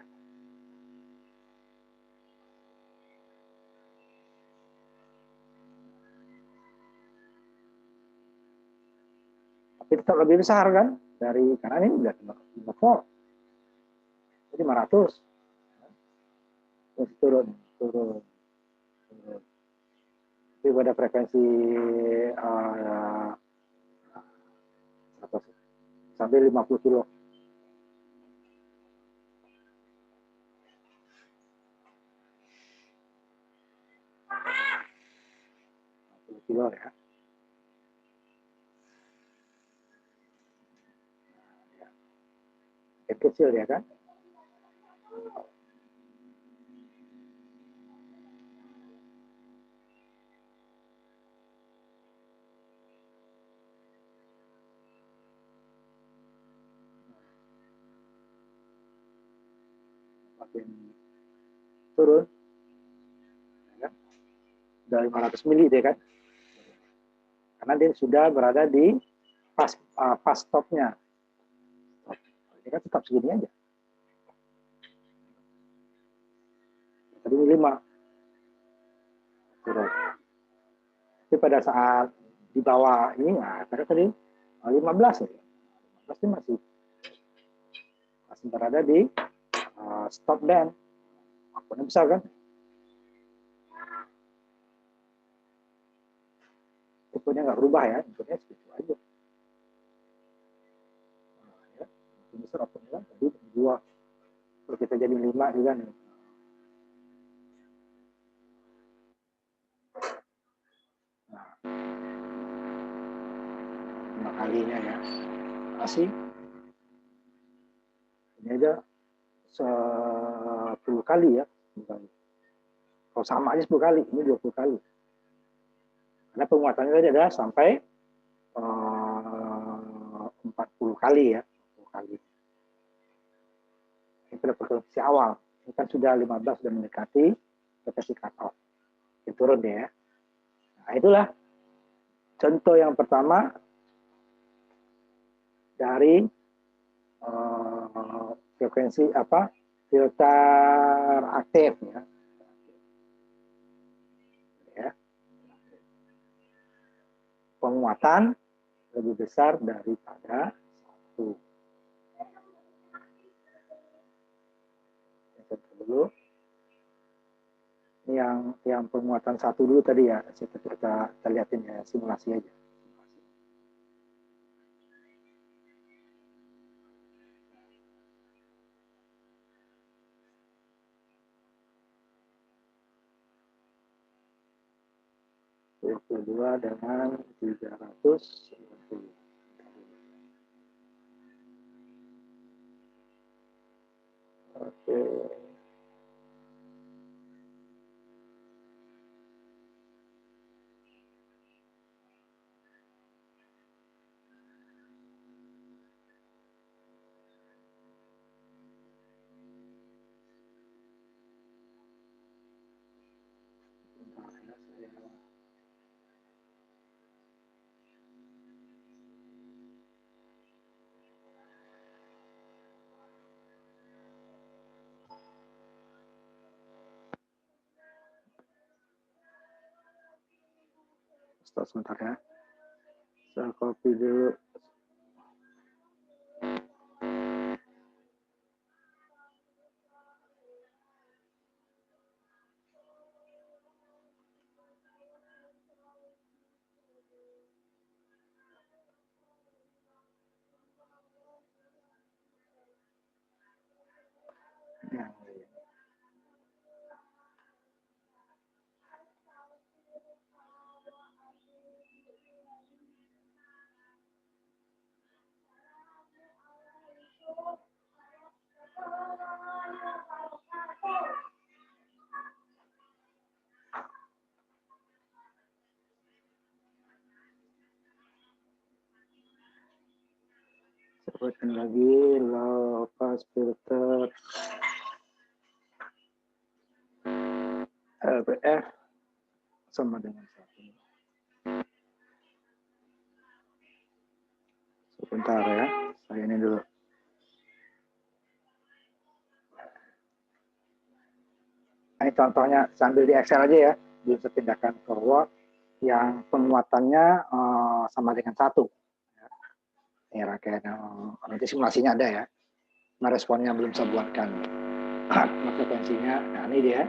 Speaker 1: Tapi tetap lebih besar kan? Karena ini udah 5 volt. Jadi 500. Terus turun. Tapi pada frekuensi sampai 50 kilo. 50 kilo ya. Kecil ya kan? Makin turun ya kan? Dari 500 mili deh kan, karena dia sudah berada di pas stopnya. Ini kan tetap segini aja. Tadi 5 turun. Tapi pada saat di bawah ini, nah, tadi 15 ya. 15 ini masih berada di stop band. Outputnya besar kan? Inputnya nggak berubah ya, inputnya segitu aja. Nah, ya. Besar outputnya kan tadi 2. Kalau kita jadi 5 juga nih. Nah, 5 kalinya ya. Masih ini aja 10 kali ya. 10 kali. Kalau sama aja 10 kali, ini 20 kali. Karena penguatannya tadi adalah sampai 40 kali ya. 40 kali. Ini pada frekuensi awal. Ini kan sudah 15, sudah mendekati frekuensi cut off. Ini turun ya. Nah, itulah contoh yang pertama dari frekuensi filter aktif ya. Penguatan lebih besar daripada 1. Dulu. Ini yang penguatan 1 dulu tadi ya, kita lihatin ya, simulasi aja. Dua dengan 390. Oke. Stop sebentar ya. Saya copy dulu. Buatkan lagi low pass filter LPF sama dengan 1. Sebentar ya, saya ini dulu. Ini contohnya sambil di Excel aja ya, bisa pindahkan ke Word yang penguatannya sama dengan 1. Ini rangkaian nanti simulasinya ada ya. Nah, responnya belum saya buatkan. Frekuensinya, nah ini dia.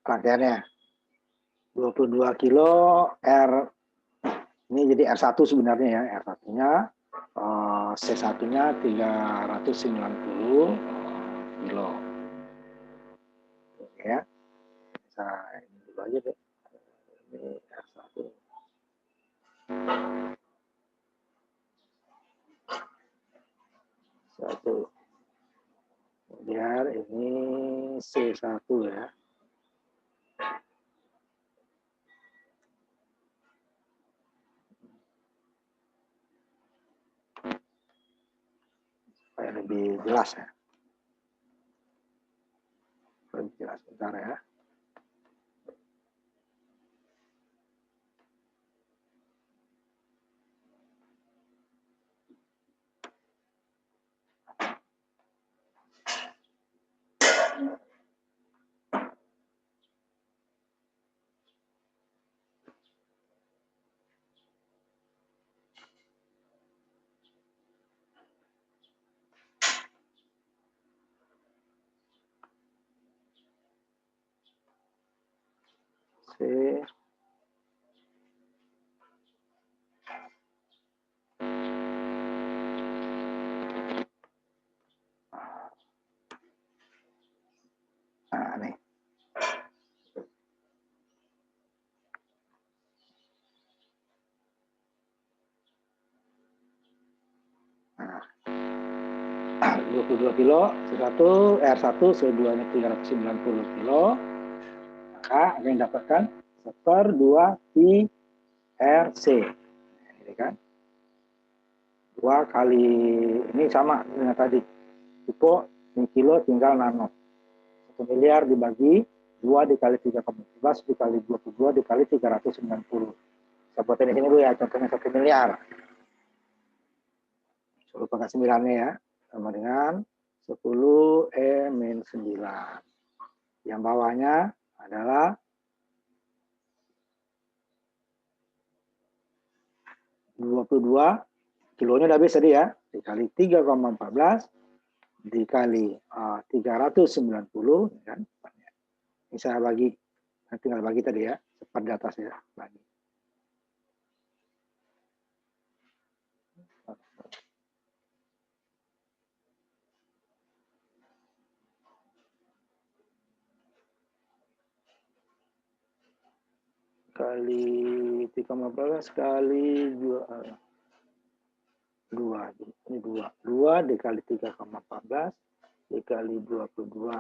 Speaker 1: Rangkaiannya 22 kilo R, ini jadi R1 sebenarnya ya, R1-nya C1-nya 390 kilo. Oke ya. Bisa ini dulu aja deh. Ini R1. Satu. Kemudian ini C1 ya. Supaya lebih jelas ya. Lebih jelas, bentar ya. C. Nah, nih. Nah, 22 kilo, C1, R1, C2-nya 390 kilo. Maka akan dapatkan 1/2 pi RC. Ini kan. 2 kali, ini sama dengan tadi. Tipe, ini kilo tinggal nano. 1 miliar dibagi 2 dikali 3,14 dikali 22 dikali 390. Saya buatin di sini dulu ya, contohnya 1 miliar. Suruh pakai 9-nya ya. Sama dengan 10 E-9. Yang bawahnya adalah 22 kilonya udah habis tadi ya, dikali 3,14 dikali 390 kan. Ini saya bagi, tinggal bagi tadi ya, cepat di atas ya, bagi. Kali 3,14 kali 2, ini 2 dikali 3,14 dikali 22.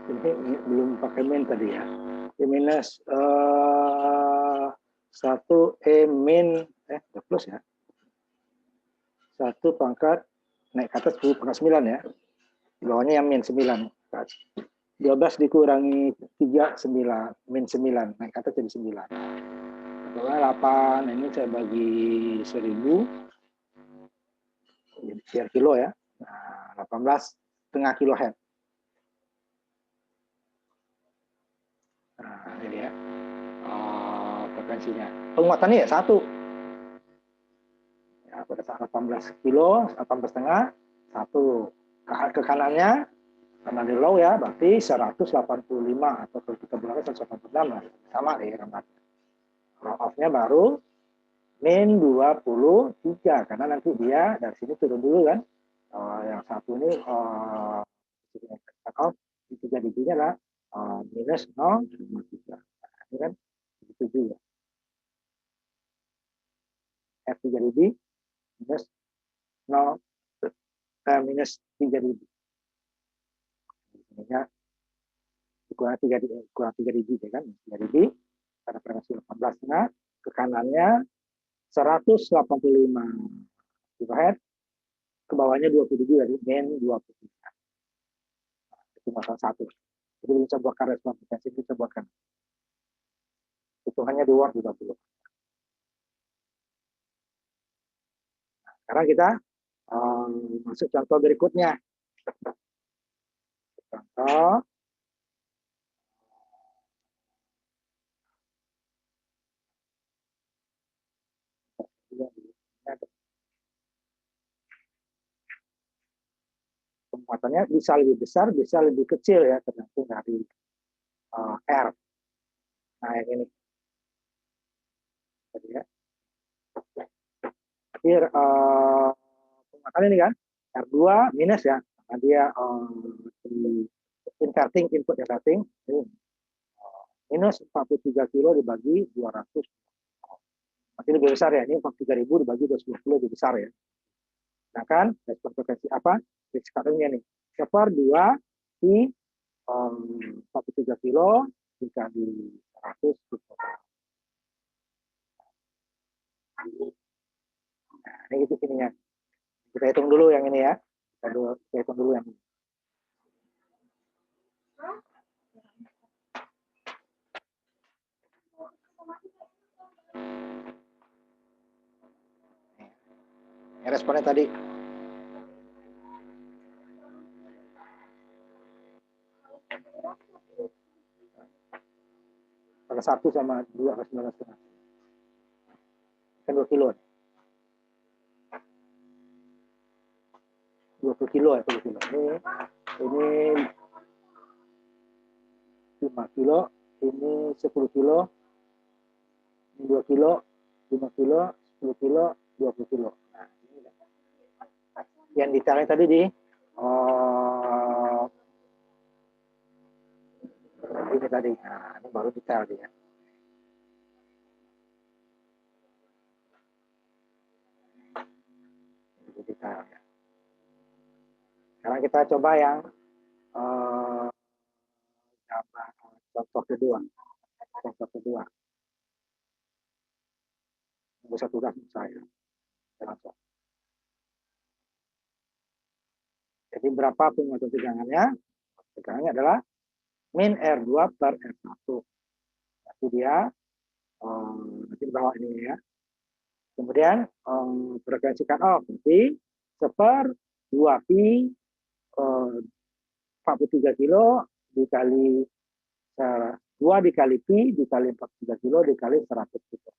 Speaker 1: Ini belum pakai min tadi ya. Ini minus 1 E-, plus ya. 1 pangkat naik ke atas 10 pangkat 9 ya. Di bawahnya yang min 9. 12 dikurangi 3, 9. Min 9. Naik ke atas jadi 9. Totalnya 8. Ini saya bagi 1000. Jadi biar kilo ya. Nah, 18,5 kilohertz. Nah, ini dia. Frekuensinya. Penguatannya ya 1. Ya, pada saat 18 kilo, 18,5, 1. Ke kanannya, karena di low ya, berarti 185 atau kalau kita bilangnya 186 lah. Sama deh ramatnya. Kalau off-nya baru min 23, karena nanti dia dari sini turun dulu kan. Yang satu ini off, 3 diginya lah minus 0,3. Nah, ini kan begitu juga. F3 dB minus 0, minus 3 dB. Ininya kurang 3 dB ya kan, 3 dB pada frekuensi 18. Nah, ke kanannya 185 kHz, ke bawahnya 20 dB dari min 20. Nah, itu masalah satu. Jadi bisa buatkan respon frekuensi, bisa buatkan. Hitungannya di watt 20. Nah, sekarang kita masuk contoh berikutnya. Contoh penguatannya bisa lebih besar, bisa lebih kecil ya, tergantung dari R. Nah, yang ini. Jadi ya. Jadi penguatan ini kan R2 minus ya, karena dia inverting, input inverting, ini minus 43 kilo dibagi 200. Masih lebih besar ya, ini 43.000 dibagi 210 lebih besar ya. Nah kan, respon frekuensi apa? Sekarangnya nih, seper 2 di 43 kilo dikali 100 gitu. Nah, ini gitu ininya. Kita hitung dulu yang ini ya. Kita hitung dulu yang ini. Responnya tadi pada 1 sama 2 ke 19,5 kan 2 kilo 20 kilo ya, 20 kilo ini 5 kilo, ini 10 kilo, ini 2 kilo, 5 kilo, 10 kilo, 20 kilo. Nah, yang detailnya tadi di ini tadi. Nah, ini baru detail dia. Ini detail ya. Sekarang kita coba yang contoh kedua. Contoh kedua. Bisa tugas saya. Langsung. Jadi berapa penguatan tegangannya? Tegangannya adalah min R2 per R1. Nanti dia nanti di bawah ini ya. Kemudian frekuensi cut off nanti seper 2 pi 43 kilo dikali 2 dikali pi dikali 43 kilo dikali 100 kilo.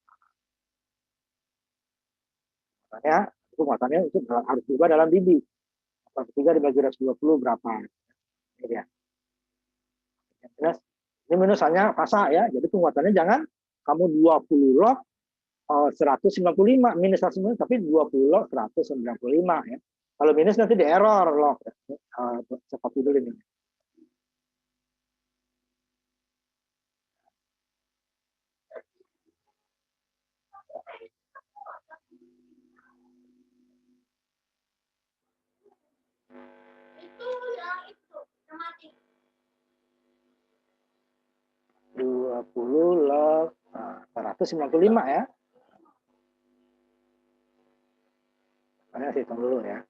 Speaker 1: Makanya itu muatannya itu harus juga dalam dB. 43 dibagi 120 berapa? Ini dia. Ini minusannya fasa ya. Jadi penguatannya jangan kamu 20 log 195 minus 195 tapi 20 log 195 ya. Kalau minus nanti di error log. Seperti dulu ini.
Speaker 2: Itu yang itu, mati.
Speaker 1: 20 log 195 ya. Saya hitung dulu ya.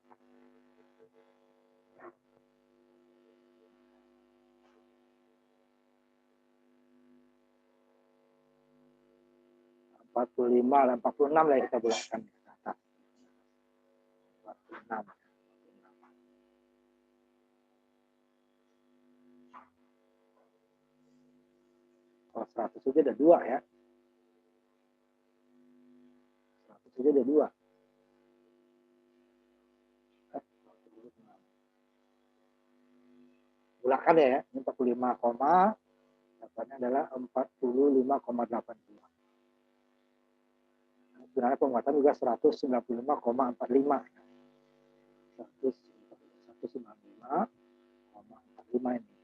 Speaker 1: Empat puluh lima dan 46 lah kita bulatkan di atas. 46. Oh, 100 saja ada 2 ya. 100 saja ada 2. Bulatkan ya, ini 45, dapatnya adalah 45,82. Sebenarnya penguatan juga 195,45. 195,45 ini.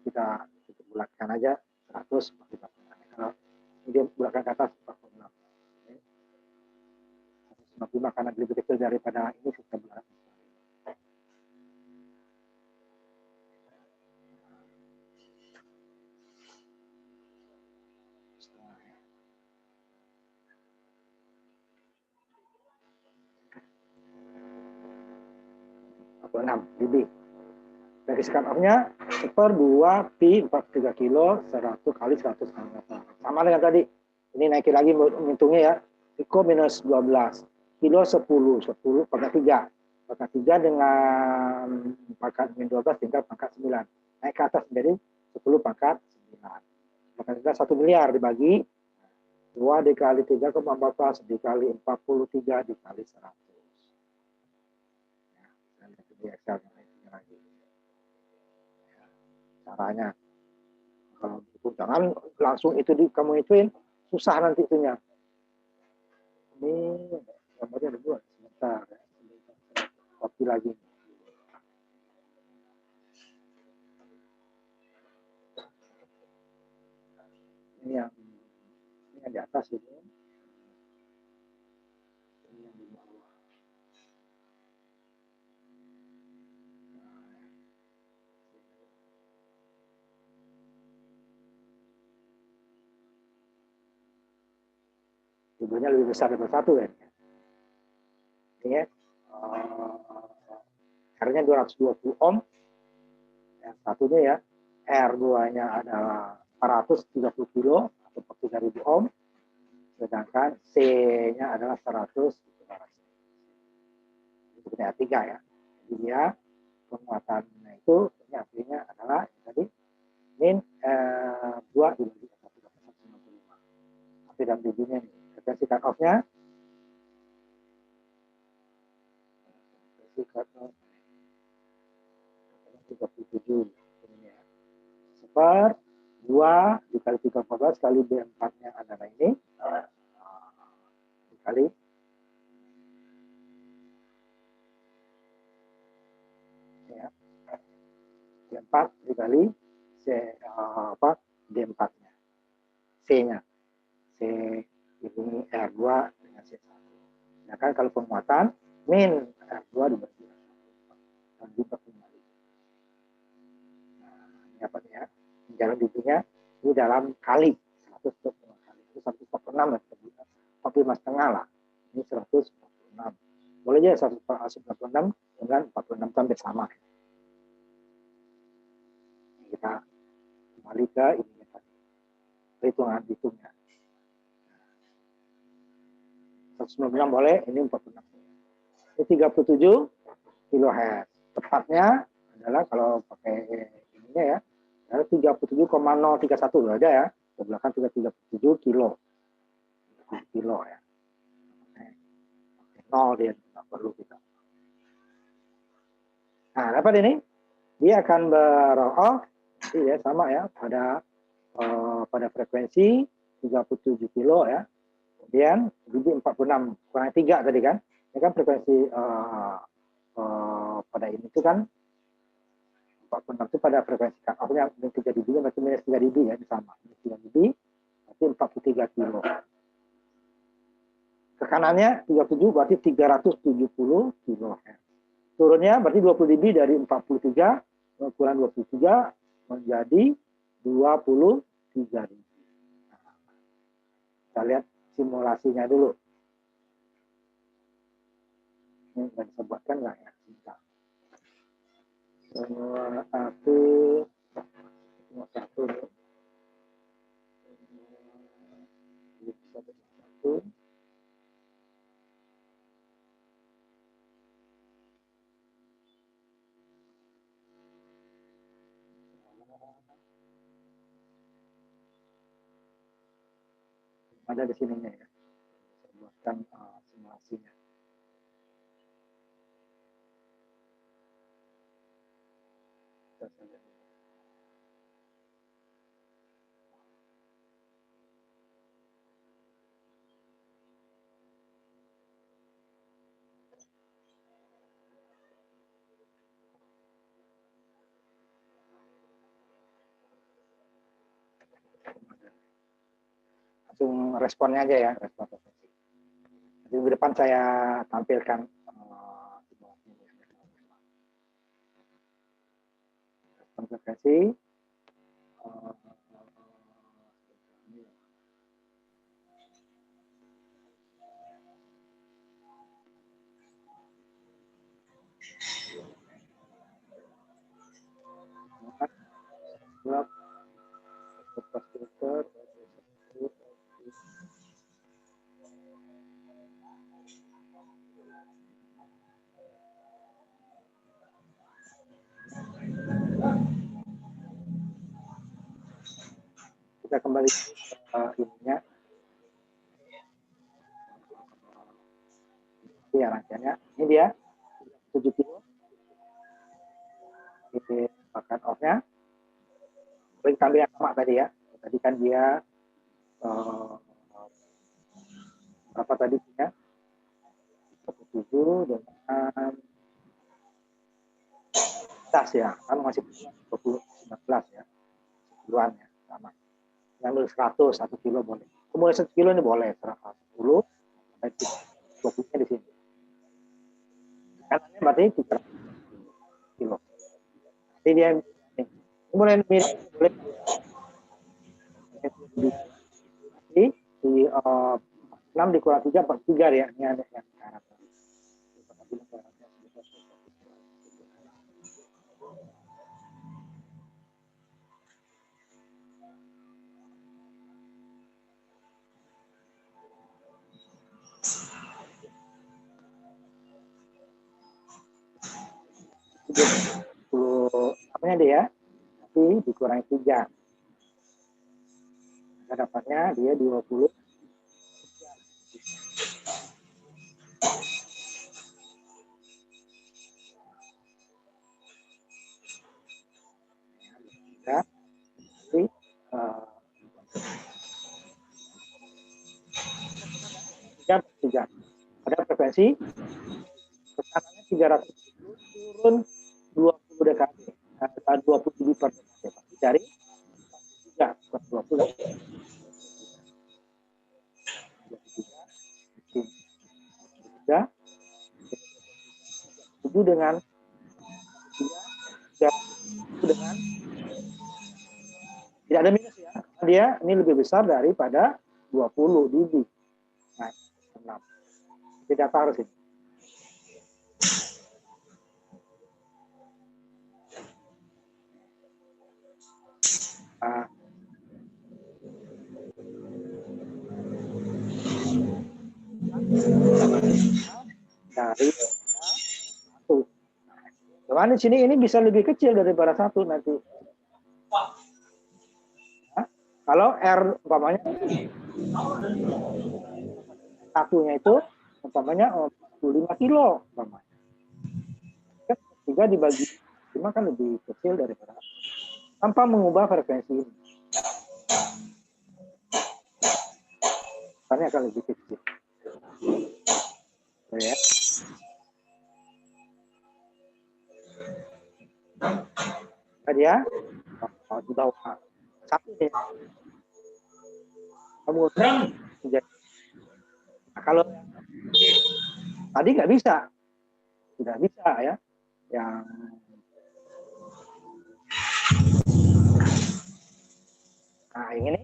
Speaker 1: Kita bulatkan aja 100. Kalau dia bulatkan ke atas 46. 195 karena lebih kecil daripada ini kita bulatkan. 46 dB. Dari cut off-nya 1/2 pi 43 kilo 100 kali 100 km. Sama dengan tadi. Ini naikin lagi menghitungnya ya. Piko minus 12. Kilo 10. 10 pangkat 3. Pangkat 3 dengan pangkat min 12 tinggal pangkat 9. Naik ke atas menjadi 10 pangkat 9. Pangkat 9 1 miliar dibagi 2 dikali 3,14 dikali 43 dikali 100. Ya, di Excel lagi. Caranya kalau gitu jangan langsung itu kamu ituin, susah nanti itunya. Ini gambarnya ada 2 sebentar ya. Copy lagi. Ini yang di atas ini. Ini yang di bawah. Jumlahnya lebih besar daripada 1 kan. Ini ya. R-nya 220 ohm. Yang satunya ya. R2-nya adalah 430 kilo atau 43.000 ohm. Sedangkan C-nya adalah 100. Itu punya R3 ya. Jadi dia penguatannya itu artinya adalah tadi min 2 dibagi 1,95. Tapi dalam dB-nya nih. Frekuensi cut off-nya cut off 37 ini ya. 1/2 dikali 314 kali B4-nya adalah ini dikali ya, B4 dikali D4-nya, C-nya, C ini R2 dengan C1. Nah kan kalau penguatan min R2 dibagi dan dibagi. Nah, ini apa nih ya? Jalan dibenya ini dalam kali 145 kali. Itu 146 lah, 45,5 lah. Ini 146. Boleh aja 196 dengan 46 sampai sama. Kita kembali ke ini tadi. Hitungnya. 196 boleh, ini 46. Ini 37 kHz. Tepatnya adalah kalau pakai ininya ya, adalah 37,031 loh ada ya. Di belakang 37 kilo. Kilo ya. Nol dia tidak perlu kita. Nah, dapat ini dia akan ya sama ya pada frekuensi 37 kilo ya. Kemudian dB 46 kurang 3 tadi kan. Ini kan frekuensi pada ini itu kan 46 itu pada frekuensi cut off-nya 3 dB berarti minus 3 dB ya, sama. Minus 3 dB berarti 43 kilo. Tekanannya 37 berarti 370 kilo. Turunnya berarti 20 dB dari 43 kurang 23 menjadi 23 dB. Nah, kita lihat simulasinya dulu. Ini nggak bisa buatkan nggak ya? Semua satu. Ada di sininya ya. Saya buatkan simulasinya. Langsung responnya aja ya, respon frekuensi. Di depan saya tampilkan respon frekuensi. Blok filter. Kita kembali ke ininya. Ini ya rangkaiannya. Ini dia 7 kilo. Ini cut off-nya. Kita ambil yang sama tadi ya. Tadi kan dia berapa tadi ya? 27 dengan tas ya. Kan masih 20 19 ya. Kiloan ya sama. Ngambil 100 1 kilo boleh. Kemudian 1 kilo ini boleh 10 sampai 20-nya di sini. Kanannya berarti 300 kilo. Jadi dia kemudian mirip boleh di 6 dikurang 3 per 3 ya. Ini ada yang karat. Apanya dia ya, tapi dikurangi 3. Nah, dapatnya dia 20. Ya, jadi, tiga. Ada frekuensi tekanannya 300 turun 20 dekade, 20 dB per dekade dari 3 ke 20. 3 7 dengan 3 dengan tidak ada minus ya. Dia ini lebih besar daripada 20 dB. Nah, 6. Tidak harus ini. Dari 1. Cuman di sini ini bisa lebih kecil daripada 1 nanti. Nah, kalau R umpamanya satunya itu umpamanya 45 kilo umpamanya. 3 dibagi 5 kan lebih kecil daripada tanpa mengubah frekuensi ini. Karena akan lebih kecil. Ya. Tadi ya, di bawah 1 nih. Kemudian nah, kalau tadi nggak bisa, tidak bisa ya. Yang nah ini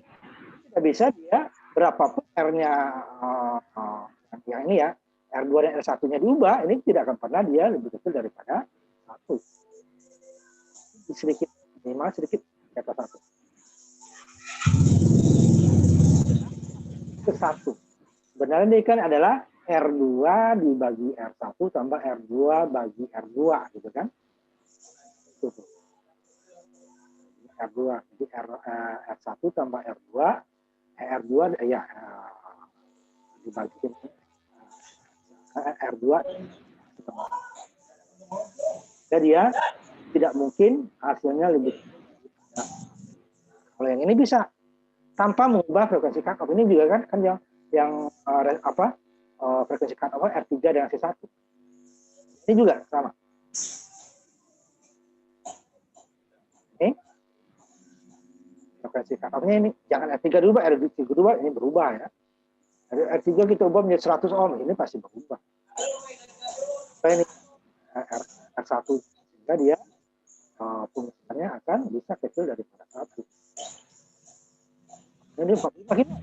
Speaker 1: tidak bisa dia berapapun R-nya yang ini ya, R2 dan R1-nya diubah, ini tidak akan pernah dia lebih kecil daripada 1. Sedikit minimal sedikit di atas 1. Itu 1. Sebenarnya ini kan adalah R2 dibagi R1 tambah R2 bagi R2 gitu kan. Itu. R2 jadi R1 tambah R2 R2 ya dibagi R2. Jadi ya tidak mungkin hasilnya lebih. Nah, kalau yang ini bisa tanpa mengubah frekuensi cut off. Ini juga kan yang frekuensi cut off R3 dengan C1. Ini juga sama. Ini frekuensi cut off-nya ini jangan R3 berubah, R3 berubah, ini berubah ya. R3 kita ubah menjadi 100 ohm, ini pasti berubah. Ini R1 sehingga dia fungsinya akan bisa kecil daripada 1. Jadi 45 gitu.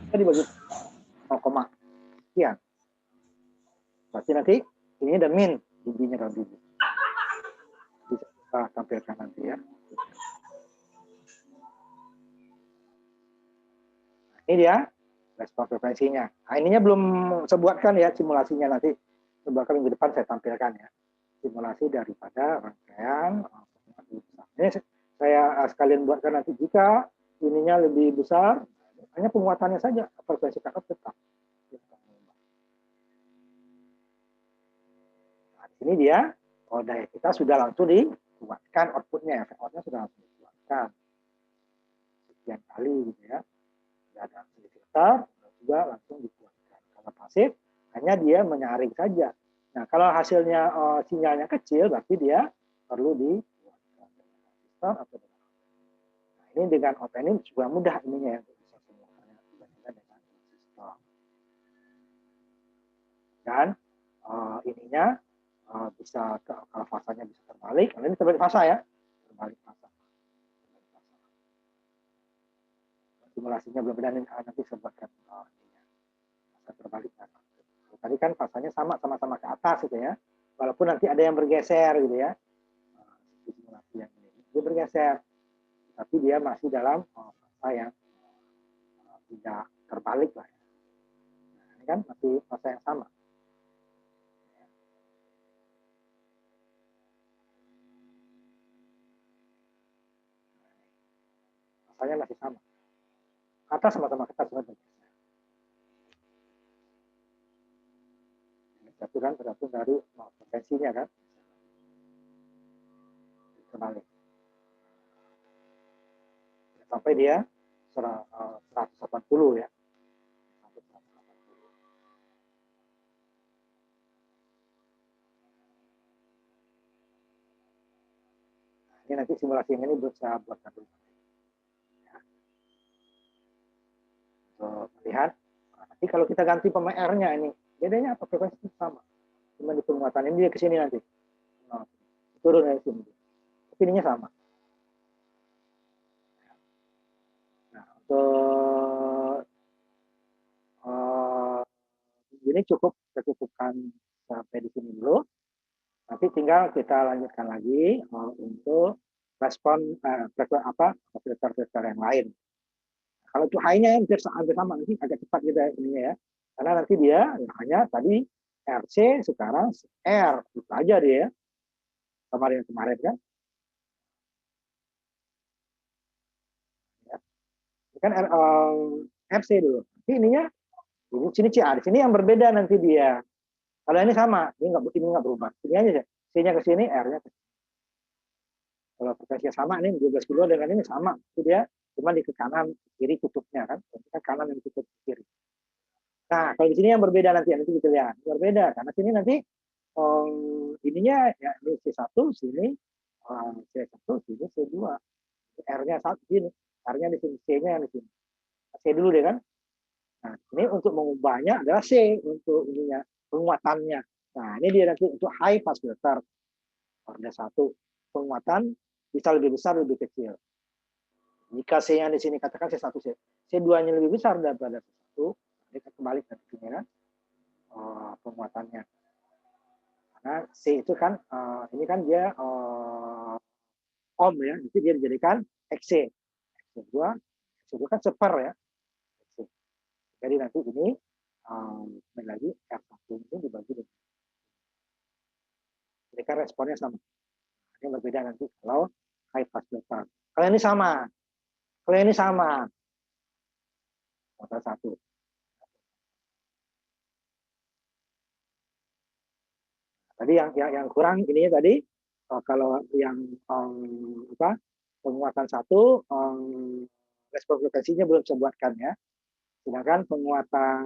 Speaker 1: Kita dibagi 0, sekian. Berarti nanti ini ada min, dB-nya dalam dB. Bisa kita tampilkan nanti ya. Ini dia respon frekuensinya. Nah, ininya belum saya buatkan ya simulasinya, nanti coba minggu depan saya tampilkan ya. Simulasi daripada rangkaian. Ini saya sekalian buatkan nanti, jika ininya lebih besar, hanya penguatannya saja, frekuensi cut off tetap. Nah, di sini dia, daya kita sudah langsung dikuatkan, outputnya, outputnya sudah langsung dikuatkan. Sekian kali gitu ya. Ada filter, juga langsung dikuatkan. Kalau pasif, hanya dia menyaring saja. Nah, kalau hasilnya sinyalnya kecil, berarti dia perlu dikuatkan dengan transistor atau dengan. Nah, ini dengan opening juga mudah ininya ya, bisa semuanya dibandingkan dengan transistor. Dan ininya bisa kalau fasanya bisa terbalik. Kalau ini terbalik fasa ya, terbalik fasa. Simulasinya belum ada, nanti saya buatkan fasa terbalik. Tadi kan fasanya sama-sama ke atas gitu ya, walaupun nanti ada yang bergeser gitu ya, simulasi yang ini dia bergeser, tapi dia masih dalam fasa yang tidak terbalik lah ya. Nah, ini kan masih fasa yang sama. Fasanya masih sama. Atas sama-sama ke atas bergeser. Itu kan tergantung dari frekuensinya kan. Terbalik. Sampai dia 180 ya. Ini nanti simulasi yang ini bisa buatkan dulu. Ya. Untuk melihat, nanti kalau kita ganti PMR-nya ini, bedanya apa? Frekuensi sama. Cuma di penguatan ini dia ke sini nanti. Nah, turun dari sini. Tapi ininya sama. Nah, untuk ini cukup, kita cukupkan sampai di sini dulu. Nanti tinggal kita lanjutkan lagi untuk respon filter-filter yang lain. Kalau itu high-nya hampir sama, nanti agak cepat gitu ya ininya ya. Karena nanti dia hanya tadi RC, sekarang R, itu aja dia ya. Kemarin kan. Ya. Ini kan RC dulu. Nanti ininya, ini sini CA, di sini yang berbeda nanti dia. Kalau ini sama, ini nggak berubah. Ini aja, C-nya ke sini, R-nya ke sini. Kalau frekuensinya sama, ini 12 kilo dengan ini sama. Itu dia, cuma di ke kanan, kiri tutupnya kan. Ini kan kanan yang tutup kiri. Nah, kalau di sini yang berbeda nanti kita lihat. Berbeda, karena sini nanti ininya ya ini C1, sini C1, sini C2. R-nya satu sini. R-nya di sini, C-nya yang di sini. C dulu deh kan. Nah, ini untuk mengubahnya adalah C untuk ininya, penguatannya. Nah, ini dia nanti untuk high pass filter. Ada satu penguatan bisa lebih besar, lebih kecil. Jika C-nya di sini katakan C1, C2-nya lebih besar daripada C1, ini kembali ke sini kan penguatannya. Karena C itu kan ini kan dia ohm ya, itu dia dijadikan XC. XC2 kan seper ya. XC. Jadi nanti ini lagi R1 ini dibagi dengan. Jadi kan responnya sama. Ini berbeda nanti kalau high pass filter. Kalau ini sama. Kalau ini sama. Motor satu. Tadi yang kurang ininya tadi kalau yang penguatan satu respon frekuensinya belum saya buatkan ya. Sedangkan penguatan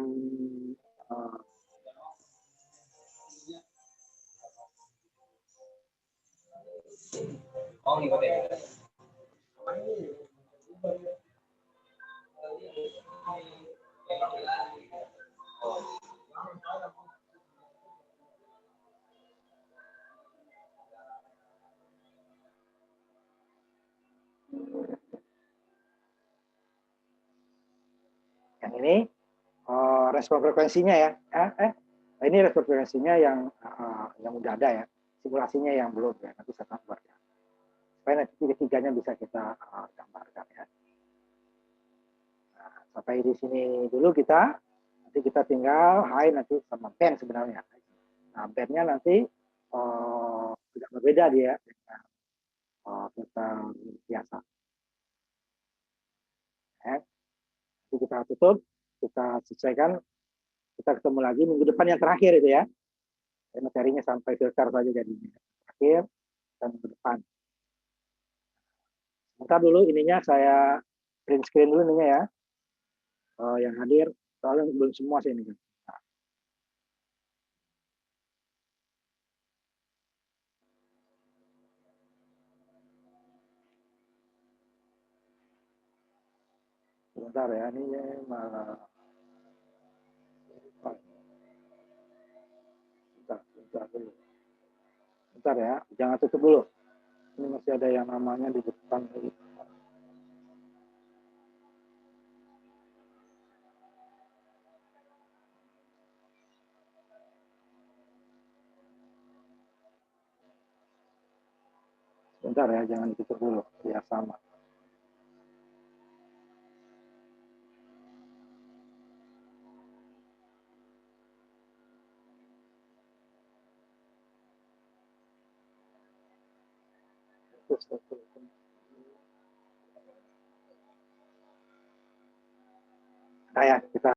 Speaker 1: yang ini respon frekuensinya ya. Ini respon frekuensinya yang udah ada ya. Simulasinya yang belum ya. Nanti saya tambahkan. Supaya nanti tiga-tiganya bisa kita gambarkan ya. Nah, Sampai di sini dulu kita. Nanti kita tinggal high nanti sama band sebenarnya. Nah, bandnya nanti tidak berbeda dia dengan filter biasa. Ya. Jadi kita tutup, kita selesaikan, kita ketemu lagi minggu depan yang terakhir itu ya. Materinya sampai filter saja jadinya. Terakhir dan minggu depan. Sebentar dulu ininya saya print screen dulu ininya ya. Yang hadir, soalnya belum semua sih ini. Sebentar ya, ini malah bentar dulu. Bentar ya, jangan tutup dulu. Ini masih ada yang namanya di depan. Bentar ya, jangan ditutup dulu. Ya sama. Nah ya, kita